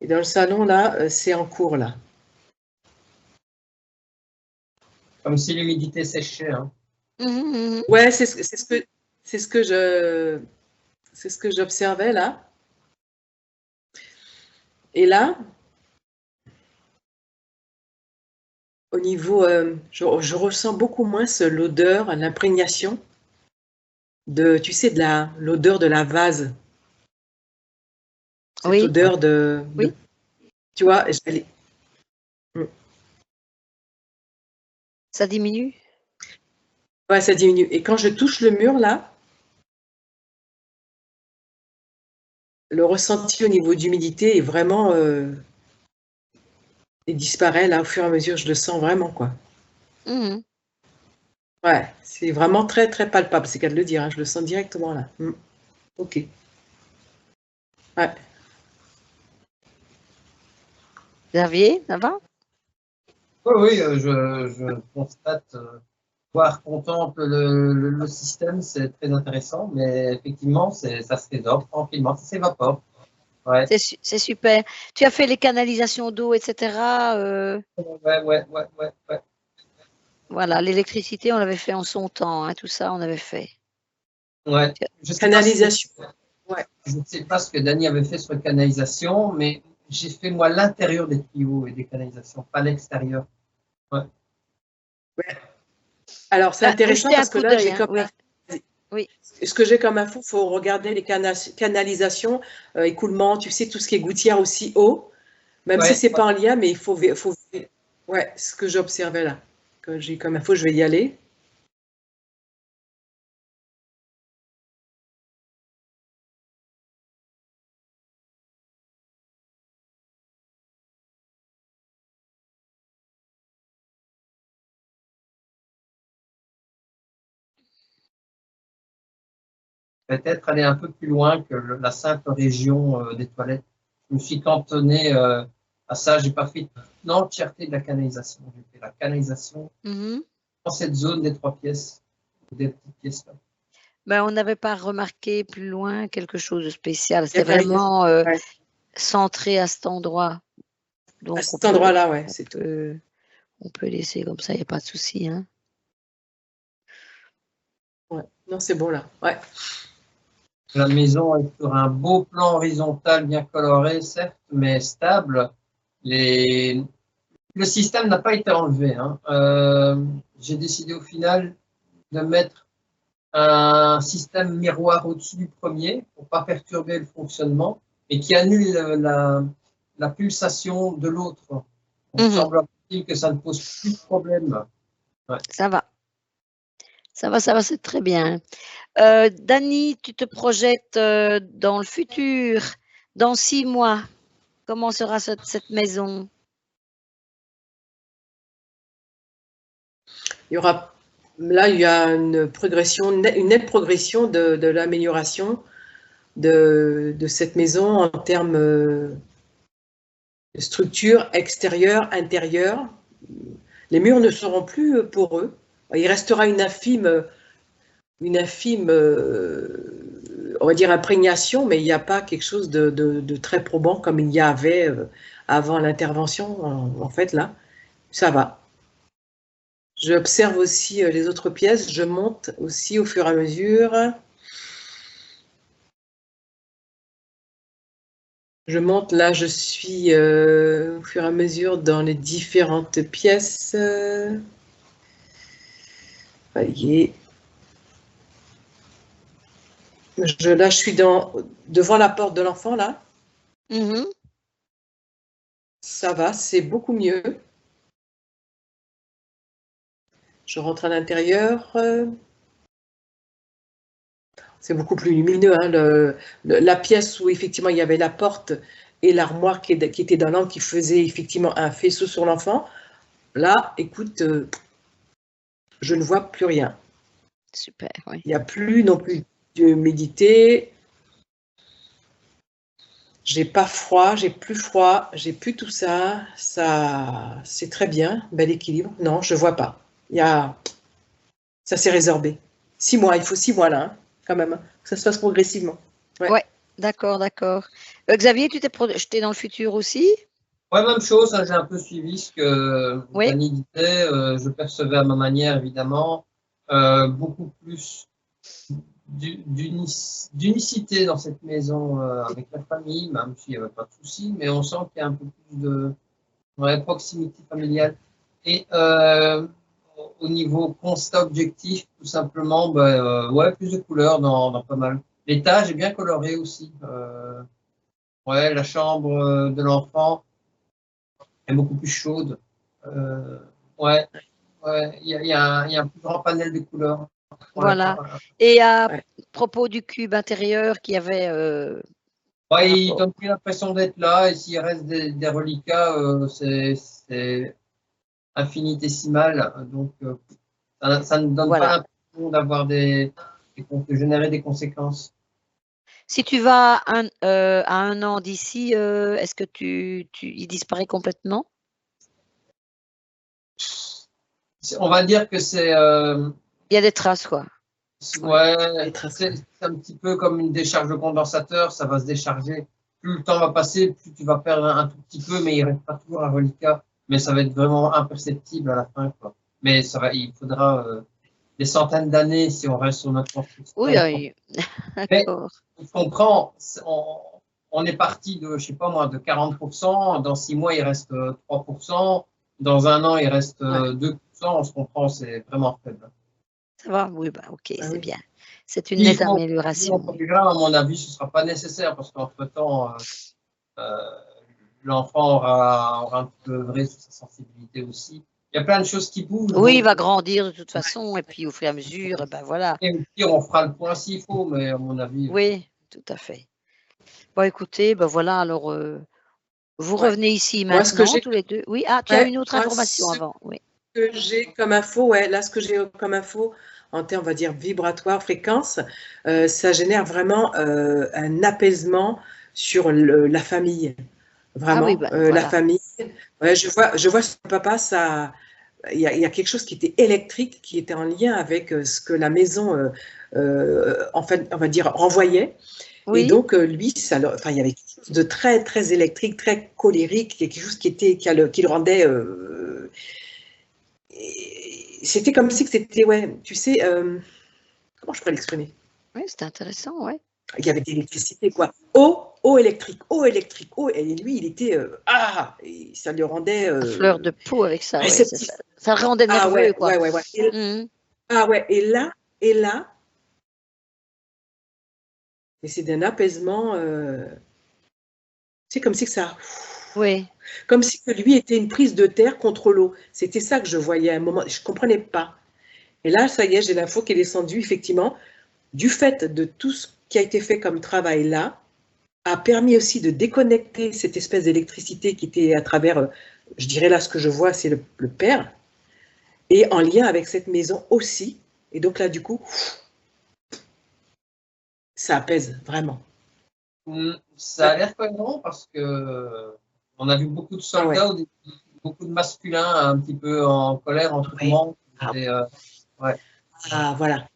Et dans le salon, là, c'est en cours, là. Comme si l'humidité séchait. Hein. Ouais, c'est ce que j'observais, là. Et là, au niveau, je ressens beaucoup moins l'odeur, l'imprégnation de, tu sais, l'odeur de la vase. Cette Oui, odeur oui. tu vois, Ça diminue? ouais, ça diminue. Et quand je touche le mur, là, le ressenti au niveau d'humidité est vraiment, il disparaît, là, au fur et à mesure, je le sens vraiment, quoi. Ouais, c'est vraiment très, très palpable, c'est qu'à de le dire, hein, je le sens directement, là. Ok. Ouais. Xavier, ça va? Oui, oui, je constate, voir, contemple le système, c'est très intéressant, mais effectivement, ça se résorbe tranquillement, ça s'évapore. Ouais. C'est super. Tu as fait les canalisations d'eau, etc. Ouais. Voilà, l'électricité, on l'avait fait en son temps, hein, tout ça, on avait fait. Ouais. Je Canalisation. ne sais pas ce que Dany avait fait sur la canalisation, mais j'ai fait moi l'intérieur des tuyaux et des canalisations, pas l'extérieur. Ouais. Alors, c'est Bah, faut intéressant jeter un parce que coup là, d'œil, j'ai hein, comme oui. Oui. ce que j'ai comme info, il faut regarder les canalisations, écoulement, tu sais, tout ce qui est gouttière aussi haut, même si Ouais. c'est pas en lien, mais il faut ouais, ce que j'observais là. Que j'ai comme info, je vais y aller. Peut-être aller un peu plus loin que la simple région des toilettes. Je me suis cantonné à ça, j'ai pas fait l'entièreté de la canalisation. J'ai fait la canalisation dans cette zone des 3 pièces, des petites pièces là. Ben, on n'avait pas remarqué plus loin quelque chose de spécial. Il y a C'était vraiment ouais. centré à cet endroit. À Donc, cet endroit-là, ouais, c'est tout. on peut laisser comme ça, il n'y a pas de souci. Hein. Ouais. Non, c'est bon là. Ouais. La maison est sur un beau plan horizontal bien coloré, certes, mais stable. Le système n'a pas été enlevé. Hein. J'ai décidé au final de mettre un système miroir au-dessus du premier pour pas perturber le fonctionnement et qui annule la pulsation de l'autre. Donc, semble-t-il que ça ne pose plus de problème. Ouais. Ça va. Ça va, c'est très bien. Dany, tu te projettes dans le futur, dans 6 mois. Comment sera cette maison? Il y aura, là, il y a une progression, une nette progression de l'amélioration de cette maison en termes de structure extérieure, intérieure. Les murs ne seront plus poreux. Il restera une infime, on va dire, imprégnation, mais il n'y a pas quelque chose de très probant comme il y avait avant l'intervention. En fait, là, ça va. J'observe aussi les autres pièces. Je monte aussi au fur et à mesure. Je monte, là, je suis au fur et à mesure dans les différentes pièces. Voyez. Là, je suis devant la porte de l'enfant, là. Ça va, c'est beaucoup mieux. Je rentre à l'intérieur. C'est beaucoup plus lumineux. Hein, la pièce où effectivement il y avait la porte et l'armoire qui était dans l'angle, qui faisait effectivement un faisceau sur l'enfant, là, écoute, je ne vois plus rien. Super, oui. Il n'y a plus non plus d'humidité. J'ai pas froid, j'ai plus froid, j'ai plus tout ça. Ça, c'est très bien, bel équilibre. Non, je vois pas. Ça s'est résorbé. 6 mois, il faut 6 mois là, hein, quand même. Que ça se fasse progressivement. Ouais, d'accord, d'accord. Xavier, tu t'es projeté dans le futur aussi? Ouais, même chose, hein, j'ai un peu suivi ce que Oui. Dani disait. Je percevais à ma manière, évidemment, beaucoup plus d'unicité dans cette maison avec la famille, même s'il n'y avait pas de souci, mais on sent qu'il y a un peu plus de proximité familiale. Et au niveau constat objectif, tout simplement, ouais, plus de couleurs dans pas mal. L'étage est bien coloré aussi. Ouais, la chambre de l'enfant est beaucoup plus chaude. Ouais, ouais, il y a un plus grand panel de couleurs. Voilà. Et à propos du cube intérieur qui avait... ouais, il donne plus l'impression d'être là, et s'il reste des reliquats, c'est infinitésimal. Donc, ça ne donne pas l'impression d'avoir de générer des conséquences. Si tu vas à 1 an d'ici, est-ce que il disparaît complètement? On va dire que c'est... il y a des traces, quoi. Ouais, c'est un petit peu comme une décharge de condensateur, ça va se décharger. Plus le temps va passer, plus tu vas perdre un tout petit peu, mais il restera toujours un reliquat. Mais ça va être vraiment imperceptible à la fin, quoi. Mais il faudra des centaines d'années si on reste sur notre construction. Oui, oui. D'accord. On comprend, on est parti de, je sais pas moi, de 40%, dans 6 mois il reste 3%, dans 1 an il reste 2%, on se comprend, c'est vraiment faible. Ça va? Oui, bah, ok, c'est bien. C'est une Il nette faut, amélioration. à mon avis, ce ne sera pas nécessaire parce qu'entre-temps, l'enfant aura un peu œuvré sur sa sensibilité aussi. Il y a plein de choses qui bougent. Oui, il va grandir de toute façon, et puis au fur et à mesure, ben voilà. Et au pire, on fera le point s'il faut, mais à mon avis. Oui, tout à fait. Bon, écoutez, ben voilà, alors vous revenez ici maintenant, tous les deux. Oui, tu as une autre information avant. Oui. Ce que j'ai comme info, là, ce que j'ai comme info en termes, on va dire, vibratoire, fréquence, ça génère vraiment un apaisement sur la famille. Vraiment, oui, voilà. la famille. Ouais, je vois sur papa, il y a quelque chose qui était électrique, qui était en lien avec ce que la maison, en fait, on va dire, renvoyait. Oui. Et donc, lui, il y avait quelque chose de très, très électrique, très colérique, quelque chose qui le rendait... c'était comme si c'était, ouais, tu sais, comment je pourrais l'exprimer? Oui, c'était intéressant, ouais. Il y avait de l'électricité, quoi. Eau électrique, et lui, il était, et ça lui rendait... à fleur de peau avec ça, ouais, ça le rendait nerveux, nerveux, quoi. Ouais. Et là, mais c'est d'un apaisement, c'est comme si que ça... Oui. Comme si que lui était une prise de terre contre l'eau. C'était ça que je voyais à un moment, je ne comprenais pas. Et là, ça y est, j'ai l'info qui est descendue, effectivement, du fait de tout ce qui a été fait comme travail là, a permis aussi de déconnecter cette espèce d'électricité qui était à travers, je dirais là, ce que je vois, c'est le père, et en lien avec cette maison aussi. Et donc là, du coup, ça apaise vraiment. Ça a l'air cohérent parce que on a vu beaucoup de soldats, beaucoup de masculins un petit peu en colère en tout moment. Voilà.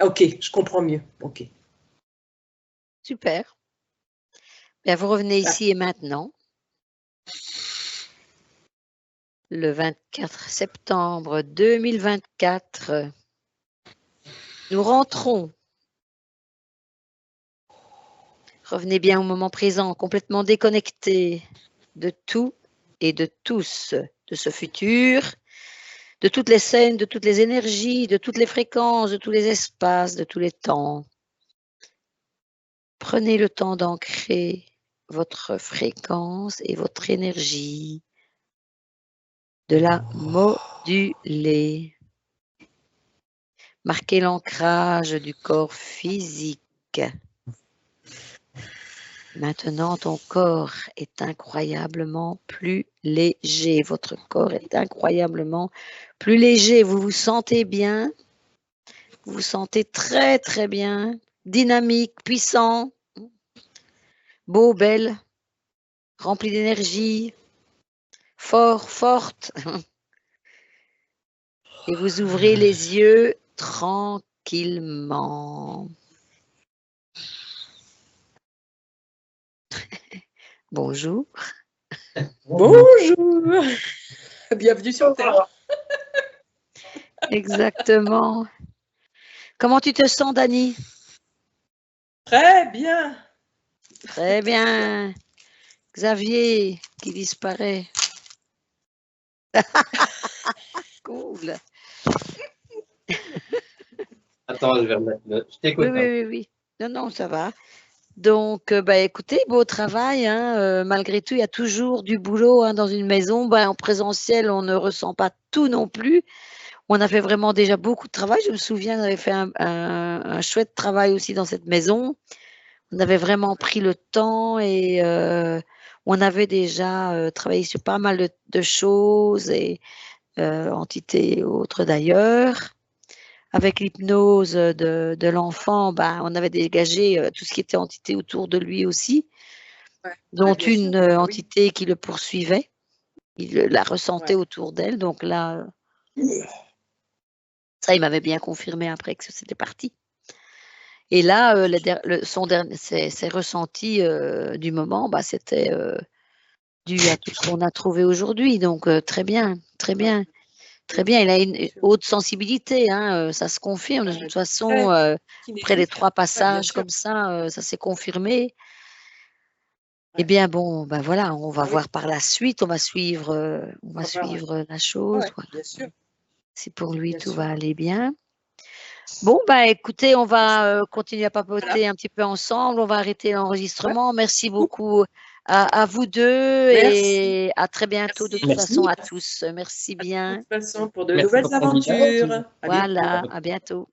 Ok, je comprends mieux. Ok. Super. Bien, vous revenez ici et maintenant. Le 24 septembre 2024. Nous rentrons. Revenez bien au moment présent, complètement déconnecté de tout et de tous, de ce futur, de toutes les scènes, de toutes les énergies, de toutes les fréquences, de tous les espaces, de tous les temps. Prenez le temps d'ancrer votre fréquence et votre énergie, de la moduler. Marquez l'ancrage du corps physique. Maintenant, ton corps est incroyablement plus léger. Votre corps est incroyablement plus léger. Vous vous sentez bien. Vous vous sentez très, très bien. Dynamique, puissant, beau, belle, rempli d'énergie, fort, forte. Et vous ouvrez les yeux tranquillement. Bonjour. Bonjour. Bienvenue sur Terre. Exactement. Comment tu te sens, Dani? Très bien. Très bien. Xavier qui disparaît. Cool. Attends, je vais remettre le. Je t'écoute. Oui. Non, non, ça va. Donc, écoutez, beau travail. Hein, malgré tout, il y a toujours du boulot hein, dans une maison. En présentiel, on ne ressent pas tout non plus. On a fait vraiment déjà beaucoup de travail. Je me souviens, on avait fait un chouette travail aussi dans cette maison. On avait vraiment pris le temps et on avait déjà travaillé sur pas mal de choses et entités autres d'ailleurs. Avec l'hypnose de l'enfant, on avait dégagé tout ce qui était entité autour de lui aussi, dont une entité qui le poursuivait. Il la ressentait autour d'elle. Donc là, ça, il m'avait bien confirmé après que c'était parti. Et là, ses ressentis du moment, c'était dû à tout ce qu'on a trouvé aujourd'hui. Donc, très bien, très bien. Très bien, il a une haute sensibilité, hein, ça se confirme. De toute façon, après les 3 passages comme ça s'est confirmé. Eh bien, bon, voilà, on va voir par la suite, on va suivre la chose. Bien sûr. Si pour lui, tout va aller bien. Bon, écoutez, on va continuer à papoter un petit peu ensemble. On va arrêter l'enregistrement. Merci beaucoup à vous deux et à très bientôt de toute façon à tous. Merci bien. De toute façon, pour de nouvelles aventures. Voilà, à bientôt.